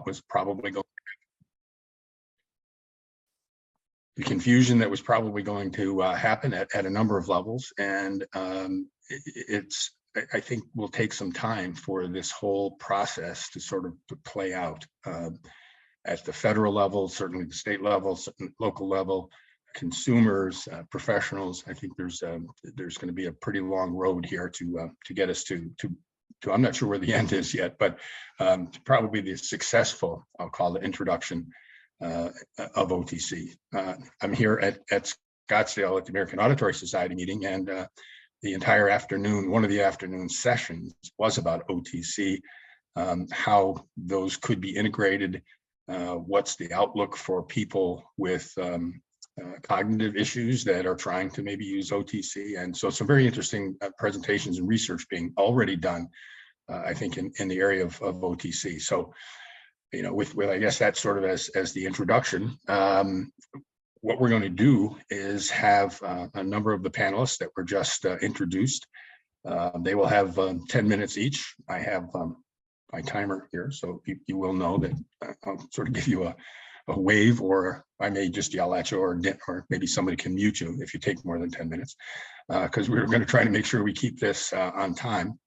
was probably going, the confusion that was probably going to happen at a number of levels. And I think will take some time for this whole process to sort of play out at the federal level, certainly the state level, local level, consumers, professionals. I think there's going to be a pretty long road here to get us to I'm not sure where the end is yet, but probably the successful, I'll call it, introduction of OTC. I'm here at Scottsdale at the American Auditory Society meeting, and the entire afternoon, one of the afternoon sessions was about OTC, how those could be integrated, what's the outlook for people with cognitive issues that are trying to maybe use OTC. And so some very interesting presentations and research being already done, I think, in the area of OTC. So, you know, with I guess that sort of as the introduction, what we're going to do is have a number of the panelists that were just introduced. They will have 10 minutes each. I have my timer here, so you will know that I'll sort of give you a wave, or I may just yell at you, or maybe somebody can mute you if you take more than 10 minutes, because we're going to try to make sure we keep this on time.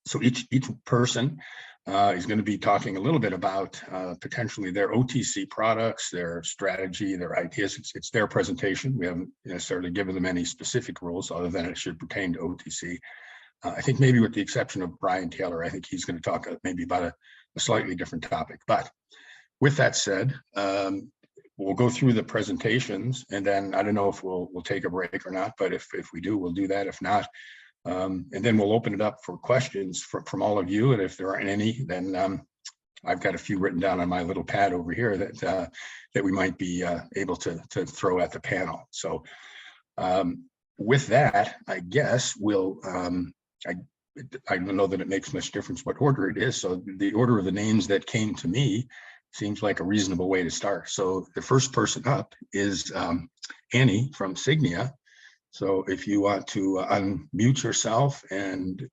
So each person is going to be talking a little bit about potentially their OTC products, their strategy, their ideas. It's their presentation. We haven't necessarily given them any specific rules other than it should pertain to OTC. I think maybe with the exception of Brian Taylor, I think he's going to talk maybe about a slightly different topic. But with that said, we'll go through the presentations, and then I don't know if we'll take a break or not, but if we do, we'll do that. If not, and then we'll open it up for questions from all of you. And if there aren't any, then I've got a few written down on my little pad over here that we might be able to throw at the panel. So with that, I guess we'll, I don't know that it makes much difference what order it is. So the order of the names that came to me seems like a reasonable way to start. So the first person up is Annie from Signia. So if you want to unmute yourself and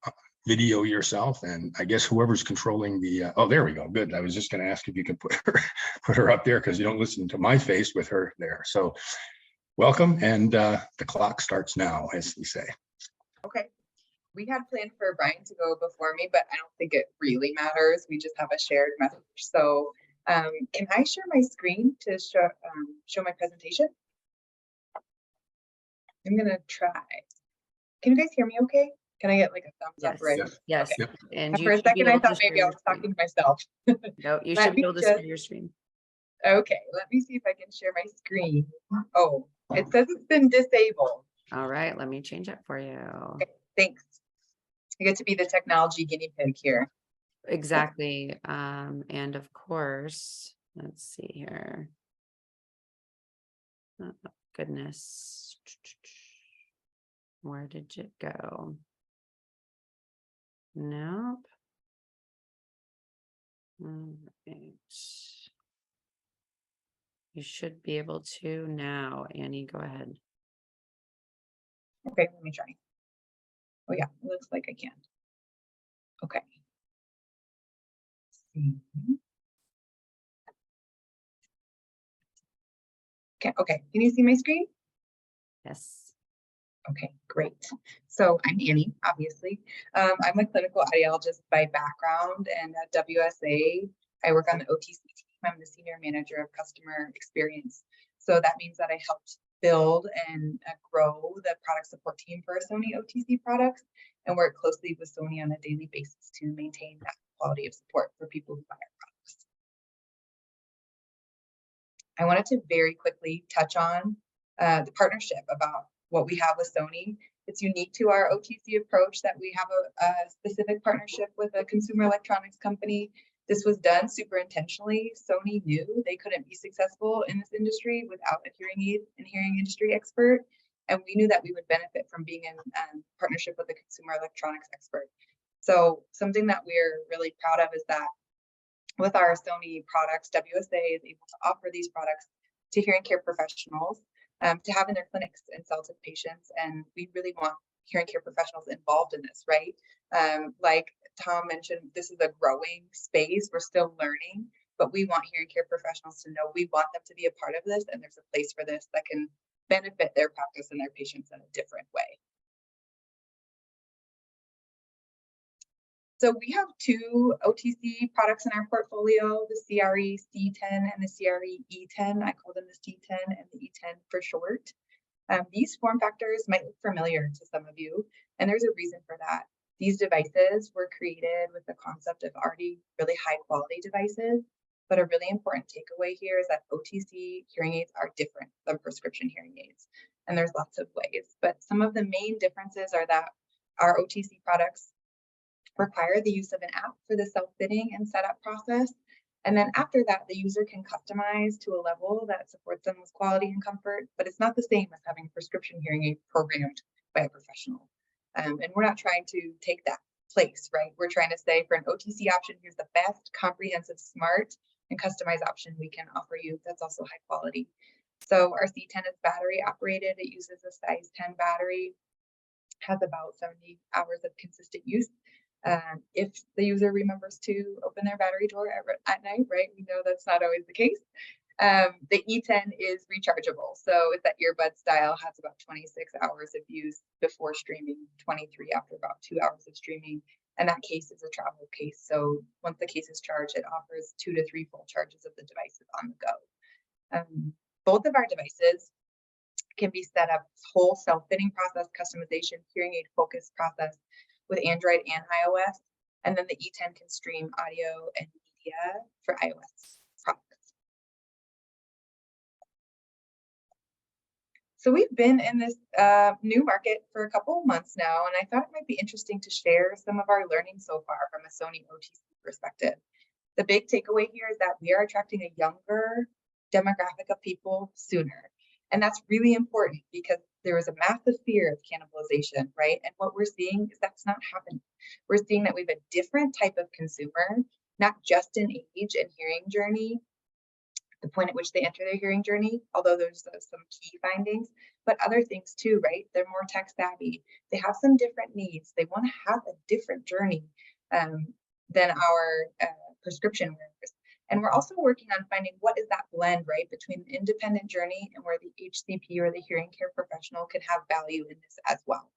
video yourself, and I guess whoever's controlling the, oh, there we go, good. I was just going to ask if you could put her up there, because you don't listen to my face with her there. So welcome, and the clock starts now, as we say. Okay. We had planned for Brian to go before me, but I don't think it really matters. We just have a shared message. So can I share my screen to show my presentation? I'm gonna try. Can you guys hear me okay? Can I get like a thumbs up? Right? Yes. Okay. And for a second, I thought maybe I was talking to myself. No, you should be able to share your screen. Okay, let me see if I can share my screen. Oh, it says it's been disabled. All right, let me change it for you. Okay, thanks. I get to be the technology guinea pig here. Exactly. And of course, let's see here. Oh, goodness. Where did it go? Nope. All right. You should be able to now. Annie, go ahead. Okay, let me try. Oh yeah, it looks like I can. Okay. Okay, can you see my screen? Yes. Okay, great. So I'm Annie, obviously. I'm a clinical audiologist by background, and at WSA, I work on the OTC team. I'm the senior manager of customer experience. So that means that I helped build and grow the product support team for Sony OTC products, and work closely with Sony on a daily basis to maintain that quality of support for people who buy our products. I wanted to very quickly touch on the partnership about what we have with Sony. It's unique to our OTC approach that we have a specific partnership with a consumer electronics company. This was done super intentionally. Sony knew they couldn't be successful in this industry without a hearing aid and hearing industry expert. And we knew that we would benefit from being in partnership with a consumer electronics expert. So something that we're really proud of is that with our Sony products, WSA is able to offer these products to hearing care professionals to have in their clinics and sell to patients. And we really want hearing care professionals involved in this, right? Like Tom mentioned, this is a growing space. We're still learning. but we want hearing care professionals to know we want them to be a part of this, and there's a place for this that can benefit their practice and their patients in a different way. So we have two OTC products in our portfolio, the CRE C10 and the CRE E10. I call them the C10 and the E10 for short. These form factors might look familiar to some of you, and there's a reason for that. These devices were created with the concept of already really high quality devices, but a really important takeaway here is that OTC hearing aids are different than prescription hearing aids, and there's lots of ways, but some of the main differences are that our OTC products require the use of an app for the self-fitting and setup process. And then after that, the user can customize to a level that supports them with quality and comfort, but it's not the same as having a prescription hearing aid programmed by a professional. And we're not trying to take that place, right? We're trying to say for an OTC option, here's the best comprehensive, smart, and customized option we can offer you that's also high quality. So our C10 is battery operated. It uses a size 10 battery, has about 70 hours of consistent use. If the user remembers to open their battery door at night, right? We know that's not always the case. The E10 is rechargeable. So it's that earbud style, has about 26 hours of use before streaming, 23 after about 2 hours of streaming. And that case is a travel case. So once the case is charged, it offers 2 to 3 full charges of the devices on the go. Both of our devices can be set up whole self-fitting process, customization, hearing aid focus process with Android and iOS. And then the E10 can stream audio and media for iOS products. So we've been in this new market for a couple of months now, and I thought it might be interesting to share some of our learning so far from a Sony OTC perspective. The big takeaway here is that we are attracting a younger demographic of people sooner. And that's really important because there is a massive fear of cannibalization, right? And what we're seeing is that's not happening. We're seeing that we have a different type of consumer, not just in age and hearing journey, the point at which they enter their hearing journey, although there's some key findings, but other things too, right? They're more tech savvy. They have some different needs. They want to have a different journey than our prescription wearers. And we're also working on finding what is that blend, right, between the independent journey and where the HCP or the hearing care professional can have value in this as well.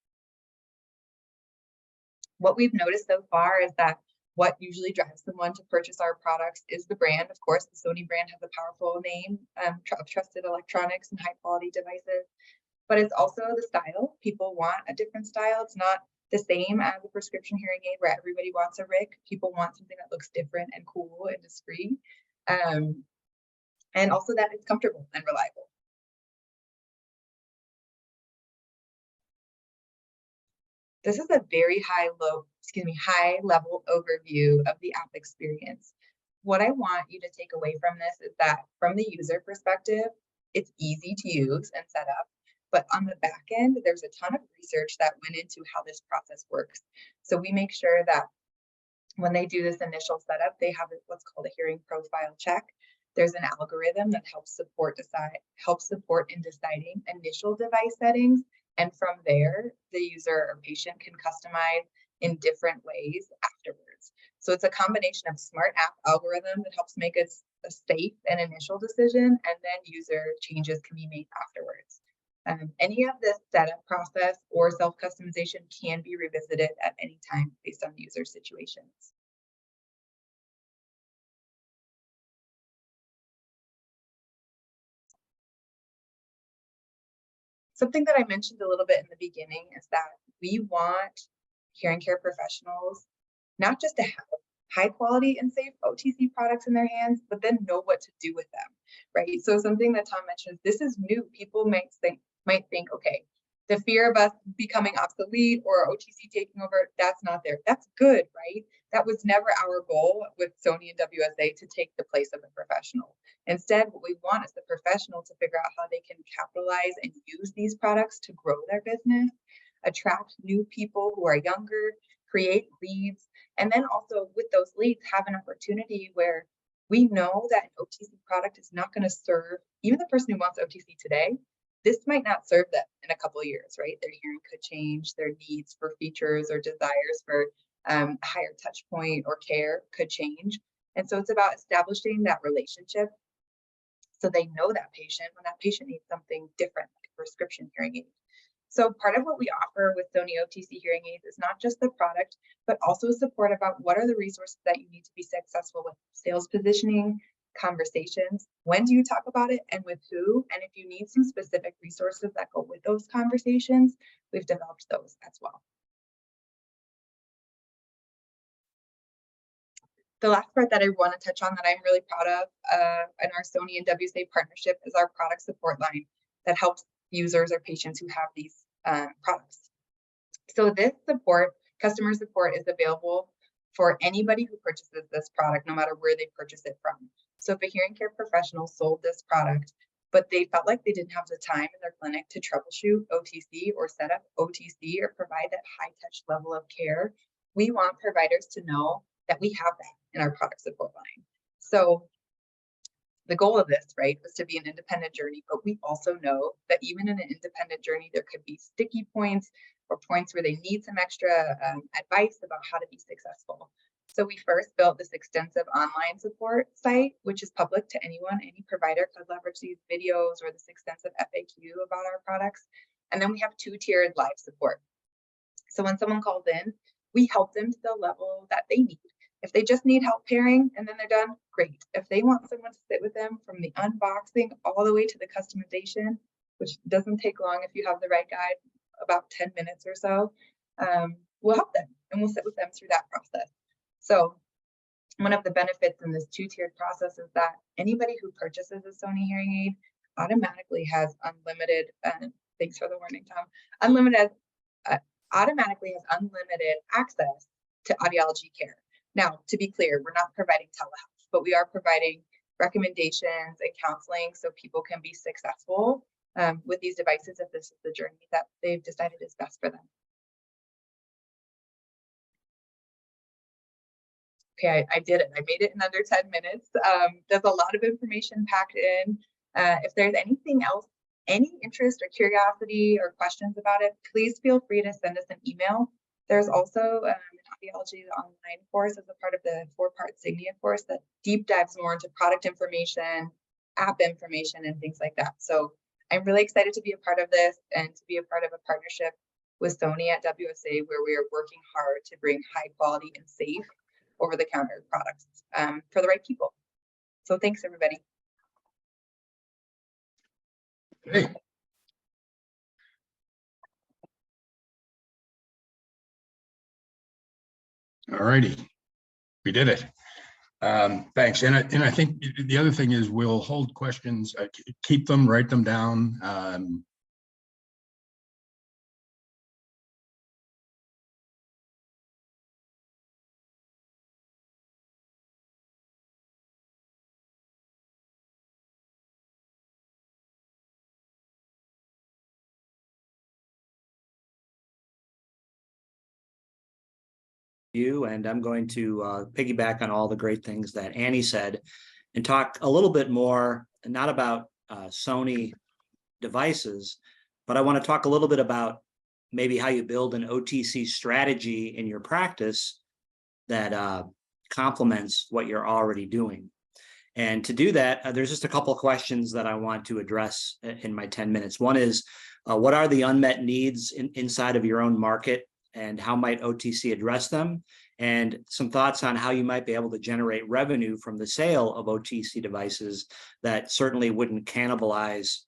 What we've noticed so far is that what usually drives someone to purchase our products is the brand. Of course, the Sony brand has a powerful name of trusted electronics and high quality devices, but it's also the style. People want a different style. It's not the same as a prescription hearing aid where everybody wants a RIC. People want something that looks different and cool and discreet. And also that it's comfortable and reliable. This is a very high level overview of the app experience. What I want you to take away from this is that from the user perspective, it's easy to use and set up. But on the back end, there's a ton of research that went into how this process works. So we make sure that when they do this initial setup, they have what's called a hearing profile check. There's an algorithm that helps support in deciding initial device settings. And from there, the user or patient can customize in different ways afterwards. So it's a combination of smart app algorithm that helps make it a safe and initial decision, and then user changes can be made afterwards. Any of this setup process or self-customization can be revisited at any time based on user situations. Something that I mentioned a little bit in the beginning is that we want hearing care professionals not just to have high quality and safe OTC products in their hands, but then know what to do with them, right? So something that Tom mentioned, this is new. People might think, okay, the fear of us becoming obsolete or OTC taking over, that's not there. That's good, right? That was never our goal with Sony and WSA to take the place of a professional. Instead, what we want is the professional to figure out how they can capitalize and use these products to grow their business, attract new people who are younger, create leads, and then also with those leads have an opportunity where we know that an OTC product is not going to serve even the person who wants OTC today. This might not serve them in a couple of years, right? Their hearing could change, their needs for features or desires for higher touch point or care could change. And so it's about establishing that relationship so they know that patient when that patient needs something different, like a prescription hearing aid. So part of what we offer with Sony OTC hearing aids is not just the product, but also support about what are the resources that you need to be successful with sales positioning, conversations, when do you talk about it and with who, and if you need some specific resources that go with those conversations, we've developed those as well. The last part that I want to touch on that I'm really proud of in our Sony and WSA partnership is our product support line that helps users or patients who have these products. So this support, customer support, is available for anybody who purchases this product, no matter where they purchase it from. So if a hearing care professional sold this product, but they felt like they didn't have the time in their clinic to troubleshoot OTC or set up OTC or provide that high touch level of care, we want providers to know that we have that in our product support line. So the goal of this, right, was to be an independent journey, but we also know that even in an independent journey, there could be sticky points or points where they need some extra advice about how to be successful. So we first built this extensive online support site, which is public to anyone. Any provider could leverage these videos or this extensive FAQ about our products. And then we have two-tiered live support. So when someone calls in, we help them to the level that they need. If they just need help pairing and then they're done, great. If they want someone to sit with them from the unboxing all the way to the customization, which doesn't take long if you have the right guide, about 10 minutes or so, we'll help them and we'll sit with them through that process. So one of the benefits in this two-tiered process is that anybody who purchases a Sony hearing aid automatically has unlimited, thanks for the warning, Tom, automatically has unlimited access to audiology care. Now, to be clear, we're not providing telehealth, but we are providing recommendations and counseling so people can be successful with these devices if this is the journey that they've decided is best for them. Okay, I did it. I made it in under 10 minutes. There's a lot of information packed in. If there's anything else, any interest or curiosity or questions about it, please feel free to send us an email. There's also an audiology online course as a part of the 4-part Signia course that deep dives more into product information, app information, and things like that. So I'm really excited to be a part of this and to be a part of a partnership with Sony at WSA, where we are working hard to bring high quality and safe over-the-counter products for the right people. So thanks, everybody. Okay. All righty, we did it. Thanks. And I think the other thing is we'll hold questions, keep them, write them down. And I'm going to piggyback on all the great things that Annie said and talk a little bit more, not about Sony devices, but I want to talk a little bit about maybe how you build an OTC strategy in your practice that complements what you're already doing. And to do that, there's just a couple of questions that I want to address in my 10 minutes. One is, what are the unmet needs inside of your own market? And how might OTC address them? And some thoughts on how you might be able to generate revenue from the sale of OTC devices that certainly wouldn't cannibalize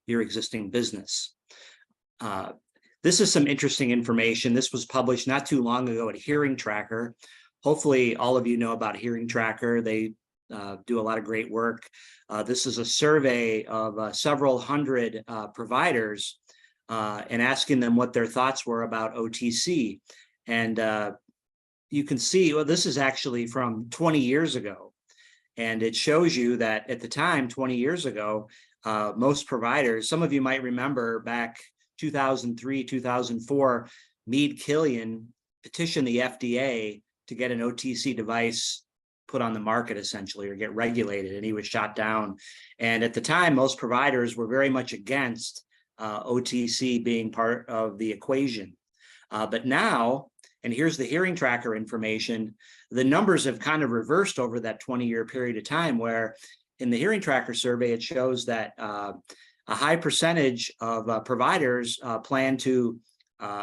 your existing business. This is some interesting information. This was published not too long ago at Hearing Tracker. Hopefully all of you know about Hearing Tracker. They do a lot of great work. This is a survey of several hundred providers and asking them what their thoughts were about OTC. And you can see, well, this is actually from 20 years ago. And it shows you that at the time, 20 years ago, most providers, some of you might remember back 2003, 2004, Meade Killian petitioned the FDA to get an OTC device put on the market essentially, or get regulated, and he was shot down. And at the time, most providers were very much against OTC being part of the equation. But now, and here's the hearing tracker information, the numbers have kind of reversed over that 20-year period of time, where in the hearing tracker survey, it shows that a high percentage of providers plan to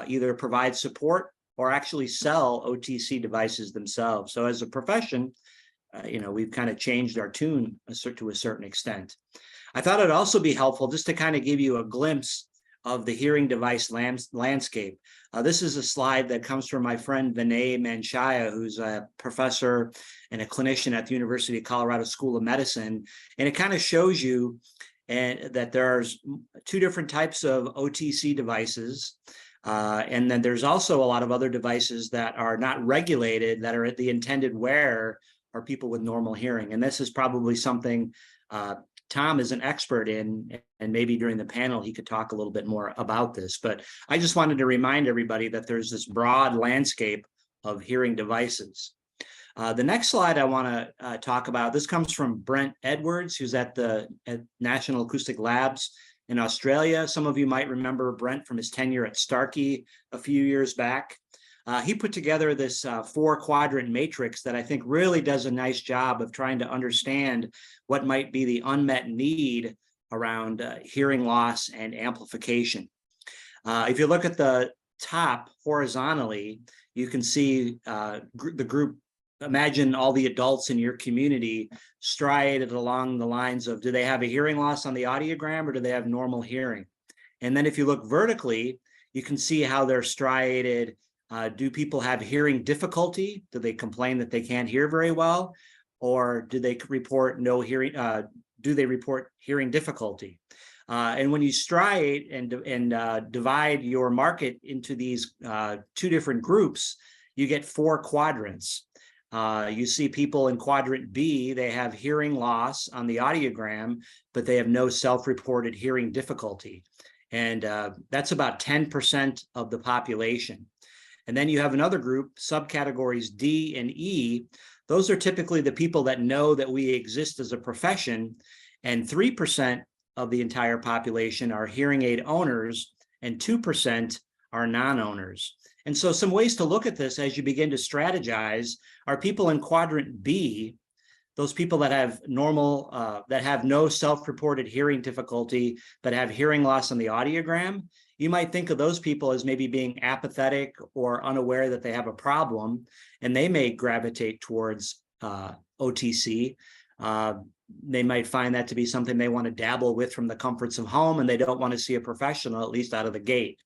either provide support or actually sell OTC devices themselves. So as a profession, we've kind of changed our tune to a certain extent. I thought it'd also be helpful just to kind of give you a glimpse of the hearing device landscape. This is a slide that comes from my friend Vinay Manchaya, who's a professor and a clinician at the University of Colorado School of Medicine. And it kind of shows you that there's two different types of OTC devices. And then there's also a lot of other devices that are not regulated, that are at the intended wearer are people with normal hearing. And this is probably something Tom is an expert in, and maybe during the panel, he could talk a little bit more about this. But I just wanted to remind everybody that there's this broad landscape of hearing devices. The next slide I want to talk about, this comes from Brent Edwards, who's at National Acoustic Labs in Australia. Some of you might remember Brent from his tenure at Starkey a few years back. He put together this 4-quadrant matrix that I think really does a nice job of trying to understand what might be the unmet need around hearing loss and amplification. If you look at the top horizontally, you can see the group. Imagine all the adults in your community striated along the lines of, do they have a hearing loss on the audiogram or do they have normal hearing? And then if you look vertically, you can see how they're striated. Do people have hearing difficulty? Do they complain that they can't hear very well? Or do they report no hearing? Do they report hearing difficulty? And when you striate and divide your market into these 2 different groups, you get 4 quadrants. You see people in quadrant B, they have hearing loss on the audiogram, but they have no self-reported hearing difficulty. And that's about 10% of the population. And then you have another group, subcategories D and E. Those are typically the people that know that we exist as a profession, and 3% of the entire population are hearing aid owners, and 2% are non-owners. And so some ways to look at this as you begin to strategize are people in quadrant B, those people that have that have no self-reported hearing difficulty, but have hearing loss on the audiogram. You might think of those people as maybe being apathetic or unaware that they have a problem, and they may gravitate towards OTC. They might find that to be something they want to dabble with from the comforts of home, and they don't want to see a professional, at least out of the gate.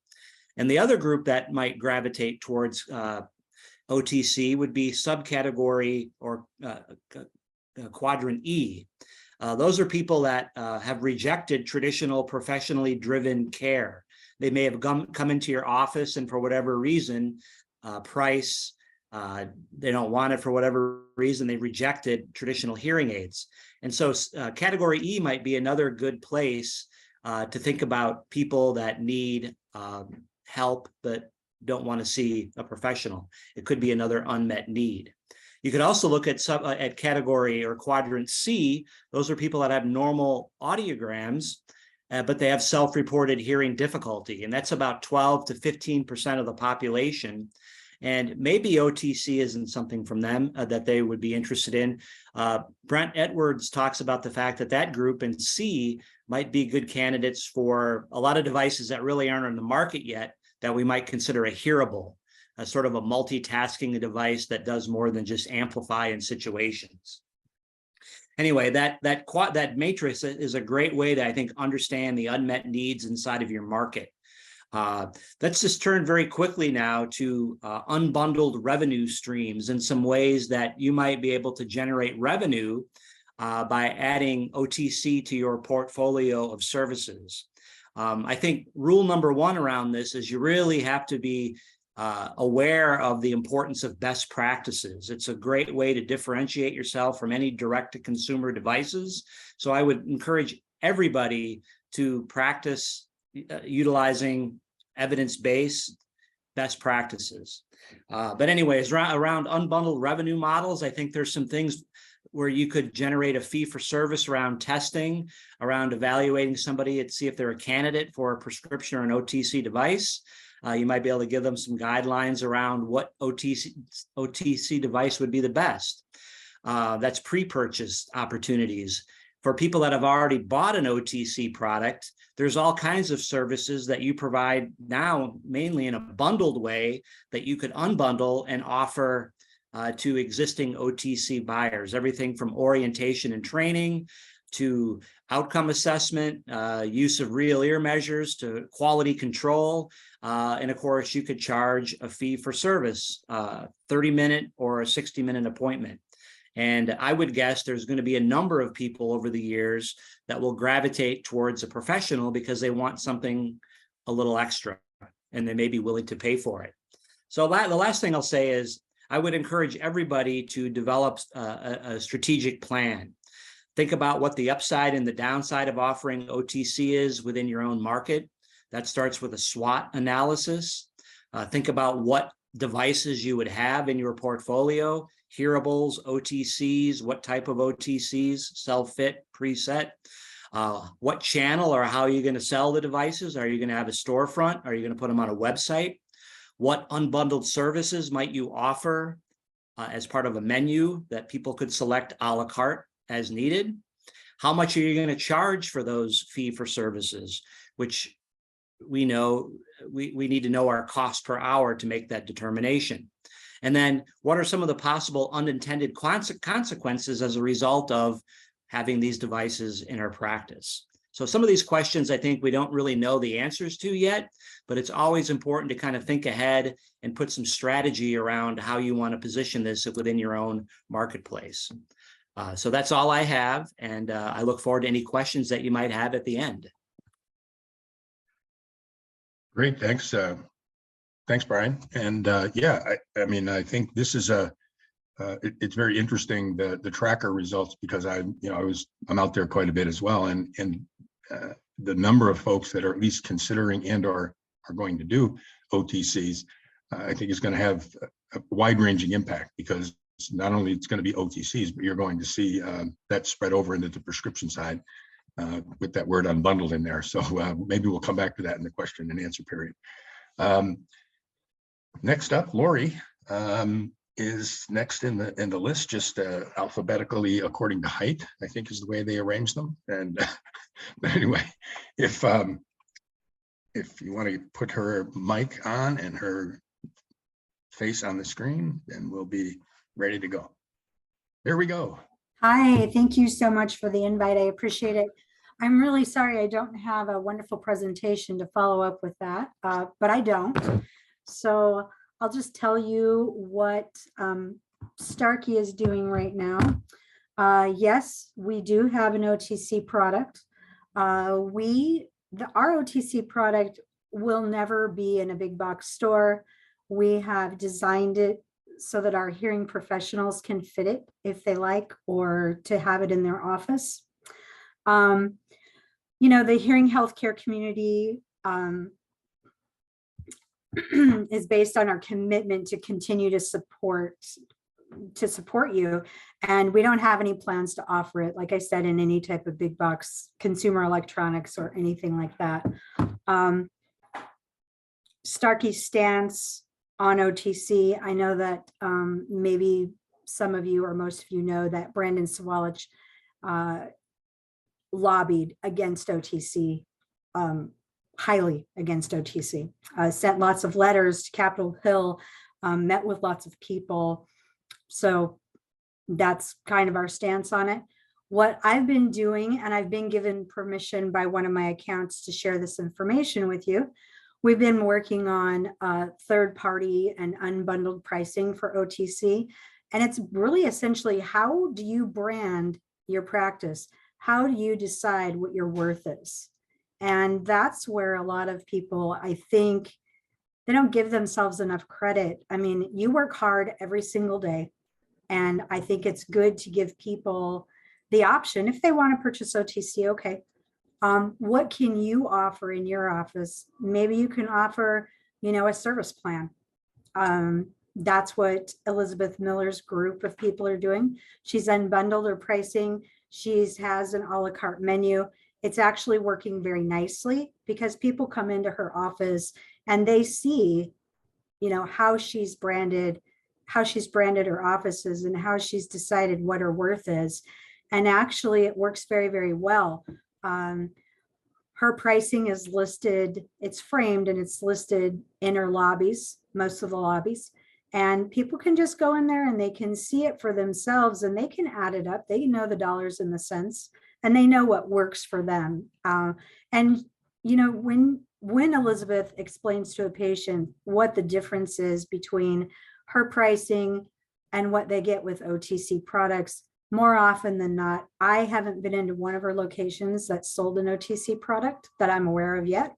And the other group that might gravitate towards OTC would be subcategory or quadrant E. Those are people that have rejected traditional professionally driven care. They may have come into your office and for whatever reason, price, they don't want it for whatever reason, they rejected traditional hearing aids. And so category E might be another good place to think about people that need help but don't want to see a professional. It could be another unmet need. You could also look at category or quadrant C. Those are people that have normal audiograms, but they have self-reported hearing difficulty, and that's about 12 to 15% of the population. And maybe OTC isn't something from them that they would be interested in. Brent Edwards talks about the fact that that group in C might be good candidates for a lot of devices that really aren't on the market yet, that we might consider a hearable, a sort of a multitasking device that does more than just amplify in situations. Anyway, that matrix is a great way to, I think, understand the unmet needs inside of your market. Let's just turn very quickly now to unbundled revenue streams and some ways that you might be able to generate revenue by adding OTC to your portfolio of services. I think rule number 1 around this is you really have to be aware of the importance of best practices. It's a great way to differentiate yourself from any direct-to-consumer devices. So I would encourage everybody to practice utilizing evidence-based best practices. But anyways, around unbundled revenue models, I think there's some things where you could generate a fee for service around testing, around evaluating somebody to see if they're a candidate for a prescription or an OTC device. You might be able to give them some guidelines around what OTC device would be the best. That's pre-purchase opportunities. For people that have already bought an OTC product, there's all kinds of services that you provide now, mainly in a bundled way, that you could unbundle and offer to existing OTC buyers. Everything from orientation and training to outcome assessment, use of real ear measures to quality control. And of course, you could charge a fee for service, 30-minute or a 60-minute appointment. And I would guess there's going to be a number of people over the years that will gravitate towards a professional because they want something a little extra and they may be willing to pay for it. So the last thing I'll say is I would encourage everybody to develop a strategic plan. Think about what the upside and the downside of offering OTC is within your own market. That starts with a SWOT analysis. Think about what devices you would have in your portfolio, hearables, OTCs, what type of OTCs, self-fit, preset, what channel or how are you going to sell the devices? Are you going to have a storefront? Are you going to put them on a website? What unbundled services might you offer as part of a menu that people could select a la carte as needed? How much are you going to charge for those fee for services, which we know we need to know our cost per hour to make that determination. And then what are some of the possible unintended consequences as a result of having these devices in our practice? So some of these questions, I think we don't really know the answers to yet, but it's always important to kind of think ahead and put some strategy around how you want to position this within your own marketplace. So that's all I have. And I look forward to any questions that you might have at the end. Great, thanks. Thanks, Brian. And yeah, I mean, I think this is it's very interesting, the tracker results, because I'm out there quite a bit as well, and the number of folks that are at least considering and or are going to do OTCs, I think is going to have a wide-ranging impact, because not only it's going to be OTCs, but you're going to see that spread over into the prescription side with that word unbundled in there. So maybe we'll come back to that in the question and answer period. Next up, Laurie is next in the list, just alphabetically according to height, I think is the way they arrange them. And but anyway, if you want to put her mic on and her face on the screen, then we'll be ready to go. There we go. Hi, thank you so much for the invite. I appreciate it. I'm really sorry I don't have a wonderful presentation to follow up with that, but I don't. So I'll just tell you what Starkey is doing right now. Yes, we do have an OTC product. Our OTC product will never be in a big box store. We have designed it so that our hearing professionals can fit it if they like, or to have it in their office. The hearing healthcare community is based on our commitment to continue to support you. And we don't have any plans to offer it, like I said, in any type of big box consumer electronics or anything like that. Starkey's stance on OTC, I know that maybe some of you or most of you know that Brandon Sawalich lobbied against OTC, highly against OTC, sent lots of letters to Capitol Hill, met with lots of people. So that's kind of our stance on it. What I've been doing, and I've been given permission by one of my accounts to share this information with you, we've been working on third-party and unbundled pricing for OTC. And it's really essentially, how do you brand your practice? How do you decide what your worth is? And that's where a lot of people, I think, they don't give themselves enough credit. I mean, you work hard every single day. And I think it's good to give people the option, if they want to purchase OTC, okay, what can you offer in your office? Maybe you can offer, a service plan. That's what Elizabeth Miller's group of people are doing. She's unbundled her pricing. She has an a la carte menu. It's actually working very nicely because people come into her office and they see, you know, how she's branded her offices and how she's decided what her worth is. And actually it works very, very well. Her pricing is listed, it's framed and it's listed in her lobbies, most of the lobbies. And people can just go in there and they can see it for themselves and they can add it up. They know the dollars and the cents and they know what works for them. And, you know, when Elizabeth explains to a patient what the difference is between her pricing and what they get with OTC products, more often than not, I haven't been into one of her locations that sold an OTC product that I'm aware of yet,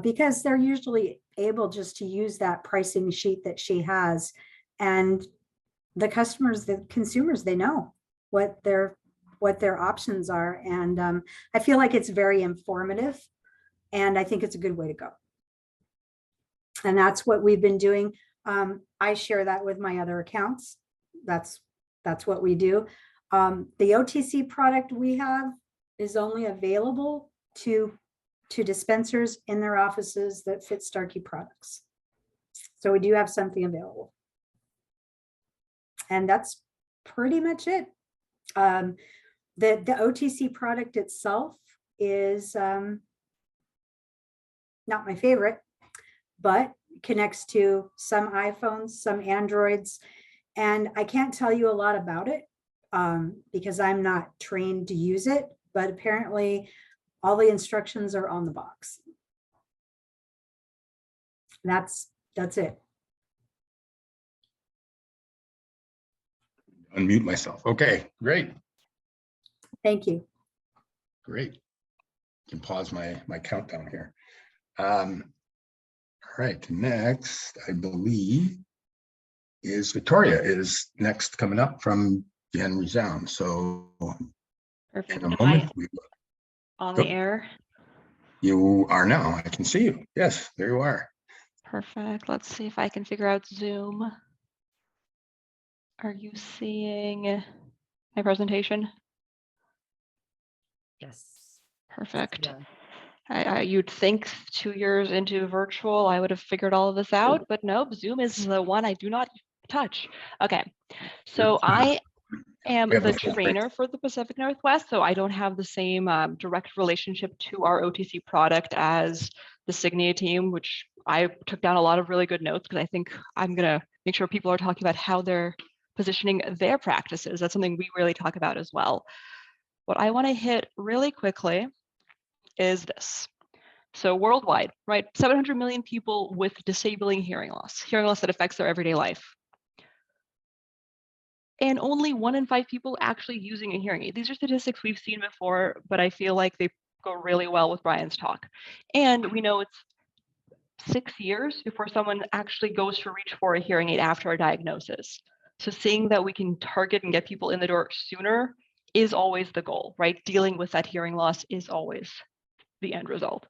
because they're usually able just to use that pricing sheet that she has. And the customers, the consumers, they know what their options are. And I feel like it's very informative. And I think it's a good way to go. And that's what we've been doing. I share that with my other accounts. That's what we do. The OTC product we have is only available to dispensers in their offices that fit Starkey products. So we do have something available. And that's pretty much it. The OTC product itself is not my favorite, but connects to some iPhones, some Androids, and I can't tell you a lot about it because I'm not trained to use it, but apparently all the instructions are on the box. That's it. Unmute myself. Okay, great. Thank you. Great. Can pause my countdown here. All right, next, I believe, is Viktoriya is next coming up from Resound. So Perfect. in a Am moment, I on the air? You are now. I can see you. Yes, there you are. Perfect. Let's see if I can figure out Zoom. Are you seeing my presentation? Yes. Perfect. Yeah. You'd think 2 years into virtual, I would have figured all of this out, but nope, Zoom is the one I do not touch. Okay, so I am We have the the full trainer for the Pacific Northwest, so I don't have the same direct relationship to our OTC product as the Signia team, which I took down a lot of really good notes because I think I'm gonna make sure people are talking about how they're positioning their practices. That's something we really talk about as well. What I want to hit really quickly is this. So worldwide, right, 700 million people with disabling hearing loss that affects their everyday life. And only 1 in 5 people actually using a hearing aid. These are statistics we've seen before, but I feel like they go really well with Brian's talk. And we know it's 6 years before someone actually goes to reach for a hearing aid after a diagnosis. So seeing that we can target and get people in the door sooner is always the goal, right? Dealing with that hearing loss is always the end result.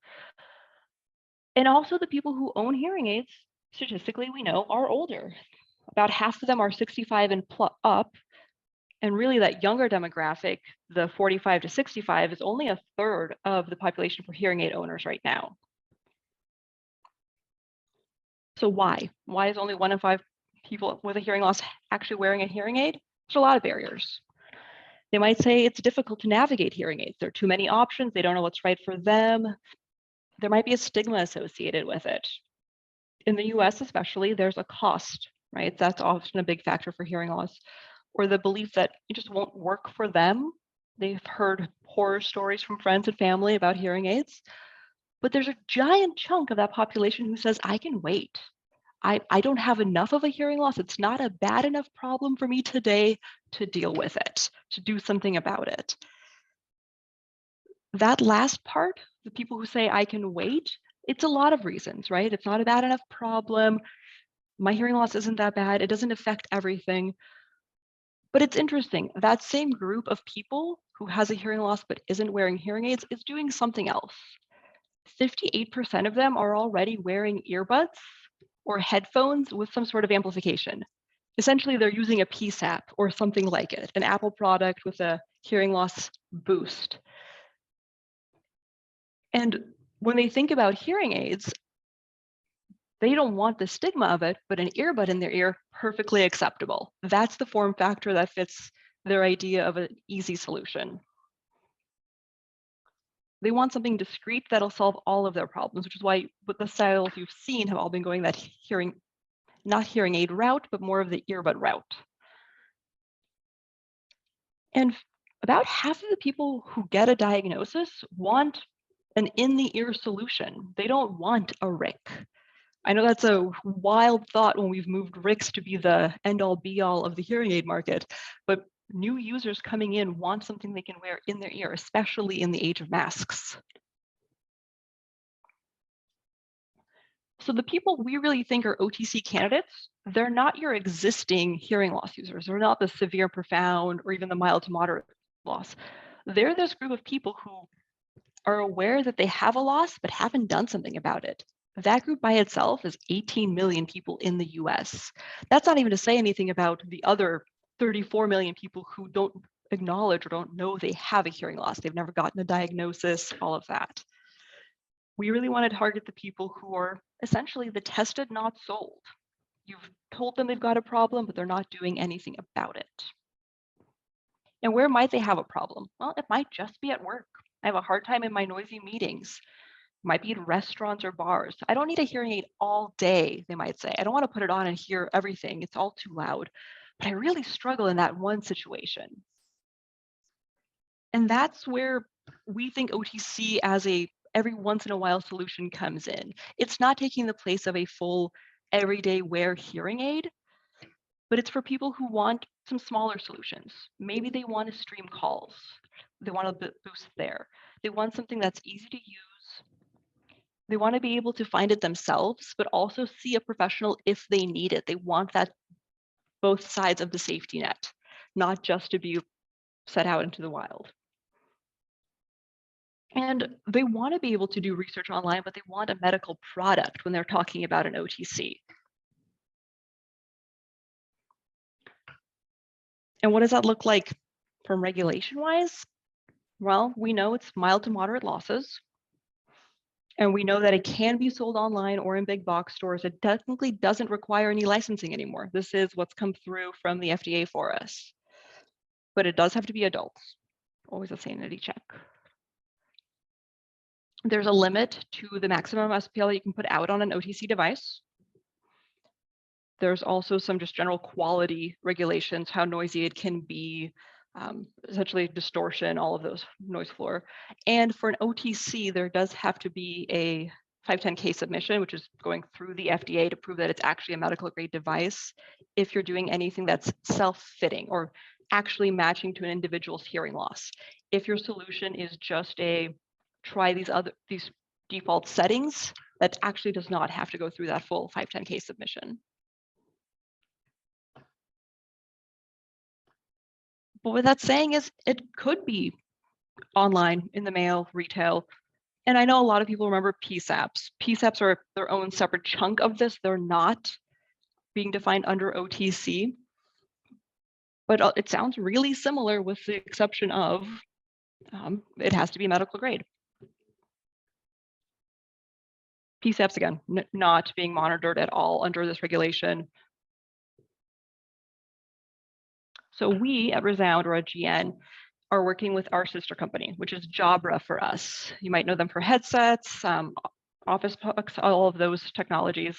And also the people who own hearing aids, statistically we know, are older. About half of them are 65 and up. And really that younger demographic, the 45 to 65, is only a third of the population for hearing aid owners right now. So why? Why is only 1 in 5 people with a hearing loss actually wearing a hearing aid? There's a lot of barriers. They might say it's difficult to navigate hearing aids. There are too many options. They don't know what's right for them. There might be a stigma associated with it. In the US especially, there's a cost, right? That's often a big factor for hearing loss, or the belief that it just won't work for them. They've heard horror stories from friends and family about hearing aids, but there's a giant chunk of that population who says, I can wait. I don't have enough of a hearing loss. It's not a bad enough problem for me today to deal with it, to do something about it. That last part, the people who say I can wait, it's a lot of reasons, right? It's not a bad enough problem. My hearing loss isn't that bad. It doesn't affect everything. But it's interesting, that same group of people who has a hearing loss but isn't wearing hearing aids is doing something else. 58% of them are already wearing earbuds or headphones with some sort of amplification. Essentially, they're using a PSAP or something like it, an Apple product with a hearing loss boost. And when they think about hearing aids, They don't want the stigma of it, but an earbud in their ear, perfectly acceptable. That's the form factor that fits their idea of an easy solution. They want something discreet that'll solve all of their problems, which is why with the styles you've seen have all been going that not hearing aid route, but more of the earbud route. And about half of the people who get a diagnosis want an in-the-ear solution. They don't want a RIC. I know that's a wild thought when we've moved RICs to be the end-all be-all of the hearing aid market, but new users coming in want something they can wear in their ear, especially in the age of masks. So the people we really think are OTC candidates, they're not your existing hearing loss users. They're not the severe, profound, or even the mild to moderate loss. They're this group of people who are aware that they have a loss, but haven't done something about it. That group by itself is 18 million people in the US. That's not even to say anything about the other 34 million people who don't acknowledge or don't know they have a hearing loss. They've never gotten a diagnosis, all of that. We really want to target the people who are essentially the tested, not sold. You've told them they've got a problem, but they're not doing anything about it. And where might they have a problem? Well, it might just be at work. I have a hard time in my noisy meetings. Might be in restaurants or bars. I don't need a hearing aid all day, they might say. I don't want to put it on and hear everything. It's all too loud. But I really struggle in that one situation. And that's where we think OTC as a every once in a while solution comes in. It's not taking the place of a full everyday wear hearing aid, but it's for people who want some smaller solutions. Maybe they want to stream calls. They want to boost there. They want something that's easy to use. They want to be able to find it themselves, but also see a professional if they need it. They want that both sides of the safety net, not just to be set out into the wild. And they want to be able to do research online, but they want a medical product when they're talking about an OTC. And what does that look like from regulation-wise? Well, we know it's mild to moderate losses. And we know that it can be sold online or in big box stores. It technically doesn't require any licensing anymore. This is what's come through from the FDA for us. But it does have to be adults. Always a sanity check. There's a limit to the maximum SPL you can put out on an OTC device. There's also some just general quality regulations, how noisy it can be, essentially distortion, all of those, noise floor. And for an OTC, there does have to be a 510K submission, which is going through the FDA to prove that it's actually a medical grade device if you're doing anything that's self-fitting or actually matching to an individual's hearing loss. If your solution is just a try these default settings, that actually does not have to go through that full 510K submission. But what that's saying is it could be online, in the mail, retail. And I know a lot of people remember PSAPs. PSAPs are their own separate chunk of this. They're not being defined under OTC. But it sounds really similar with the exception of it has to be medical grade. PSAPs, again, not being monitored at all under this regulation. So we at Resound or at GN are working with our sister company, which is Jabra for us. You might know them for headsets, office pucks, all of those technologies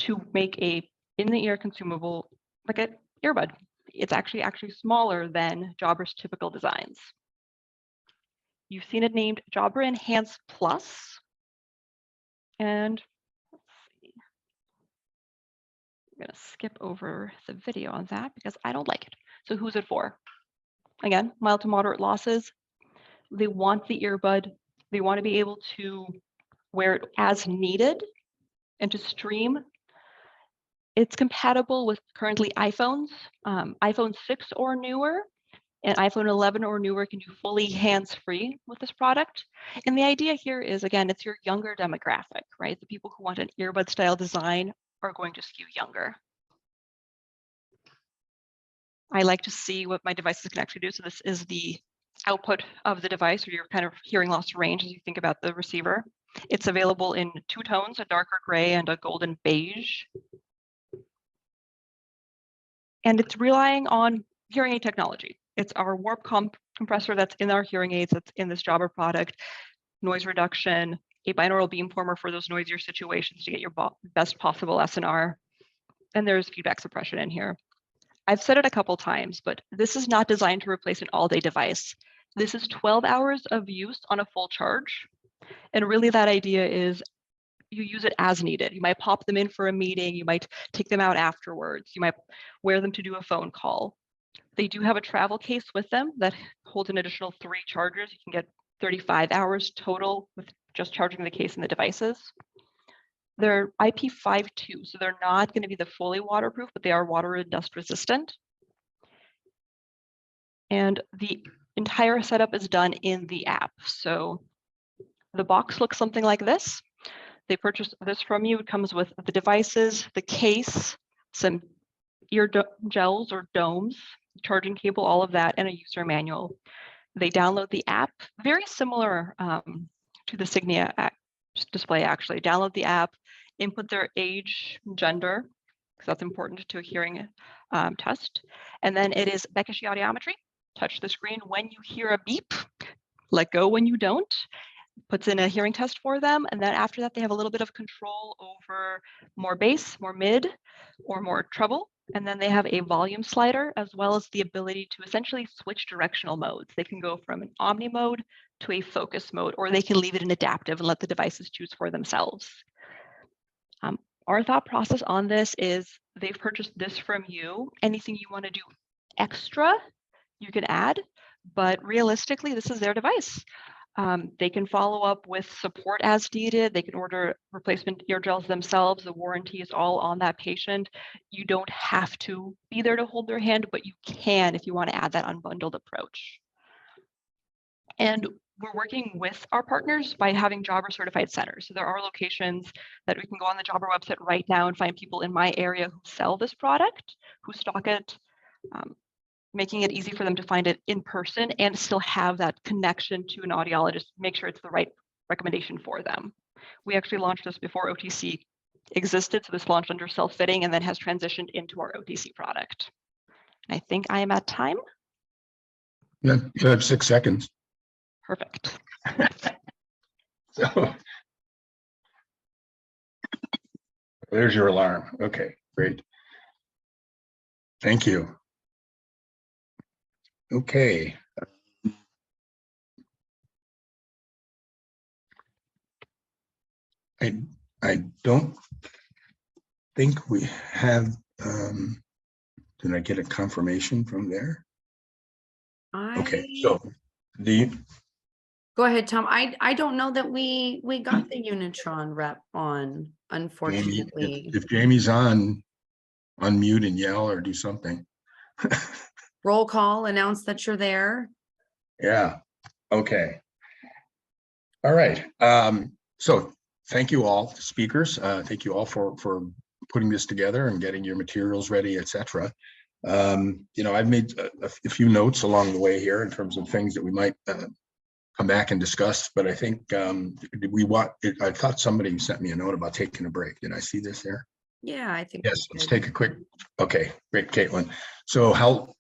to make a in-the-ear consumable, like an earbud. It's actually smaller than Jabra's typical designs. You've seen it named Jabra Enhance Plus. And let's see. I'm gonna skip over the video on that because I don't like it. So who's it for? Again, mild to moderate losses. They want the earbud. They want to be able to wear it as needed and to stream. It's compatible with currently iPhones, iPhone 6 or newer, and iPhone 11 or newer can do fully hands-free with this product. And the idea here is, again, it's your younger demographic, right? The people who want an earbud style design are going to skew younger. I like to see what my devices can actually do. So this is the output of the device or your kind of hearing loss range as you think about the receiver. It's available in 2 tones, a darker gray and a golden beige. And it's relying on hearing aid technology. It's our warp compressor that's in our hearing aids, that's in this Jobber product, noise reduction, a binaural beamformer for those noisier situations to get your best possible SNR. And there's feedback suppression in here. I've said it a couple times, but this is not designed to replace an all-day device. This is 12 hours of use on a full charge. And really that idea is you use it as needed. You might pop them in for a meeting, you might take them out afterwards, you might wear them to do a phone call. They do have a travel case with them that holds an additional 3 chargers. You can get 35 hours total with just charging the case and the devices. They're IP52, so they're not going to be the fully waterproof, but they are water and dust resistant. And the entire setup is done in the app. So the box looks something like this. They purchased this from you. It comes with the devices, the case, some ear gels or domes, charging cable, all of that, and a user manual. They download the app, very similar to the Signia display actually. Download the app, input their age, gender, because that's important to a hearing test. And then it is Beckish audiometry. Touch the screen when you hear a beep, let go when you don't. Puts in a hearing test for them. And then after that, they have a little bit of control over more bass, more mid, or more treble. And then they have a volume slider, as well as the ability to essentially switch directional modes. They can go from an omni mode to a focus mode, or they can leave it in adaptive and let the devices choose for themselves. Our thought process on this is they've purchased this from you. Anything you want to do extra, you can add, but realistically, this is their device. They can follow up with support as needed. They can order replacement ear gels themselves. The warranty is all on that patient. You don't have to be there to hold their hand, but you can if you want to add that unbundled approach. And we're working with our partners by having Jobber certified centers. So there are locations that we can go on the Jobber website right now and find people in my area who sell this product, who stock it, making it easy for them to find it in person and still have that connection to an audiologist, make sure it's the right recommendation for them. We actually launched this before OTC existed, so this launched under self-fitting and then has transitioned into our OTC product. And I think I am at time. Yeah, you have 6 seconds. Perfect. So there's your alarm. Okay, great. Thank you. Okay. I don't think we have, did I get a confirmation from there? Okay, so Go ahead, Tom. I don't know that we got the Unitron rep on, Jamie, unfortunately. if Jamie's on, unmute and yell or do something. Roll call, announce that you're there. Yeah, okay. All right, so thank you all, speakers. Thank you all for putting this together and getting your materials ready, etc. You know, I've made a few notes along the way here in terms of things that we might come back and discuss, but I think I thought somebody sent me a note about taking a break. Did I see this there? Yeah, I think. Yes, let's take a quick, okay, great, Caitlin. So how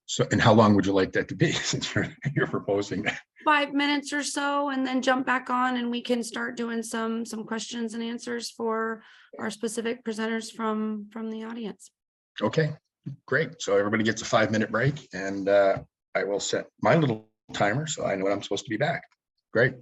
long would you like that to be since you're proposing that? 5 minutes or so, and then jump back on and we can start doing some questions and answers for our specific presenters from the audience. Okay, great. So everybody gets a 5-minute break, and I will set my little timer so I know when I'm supposed to be back. Great.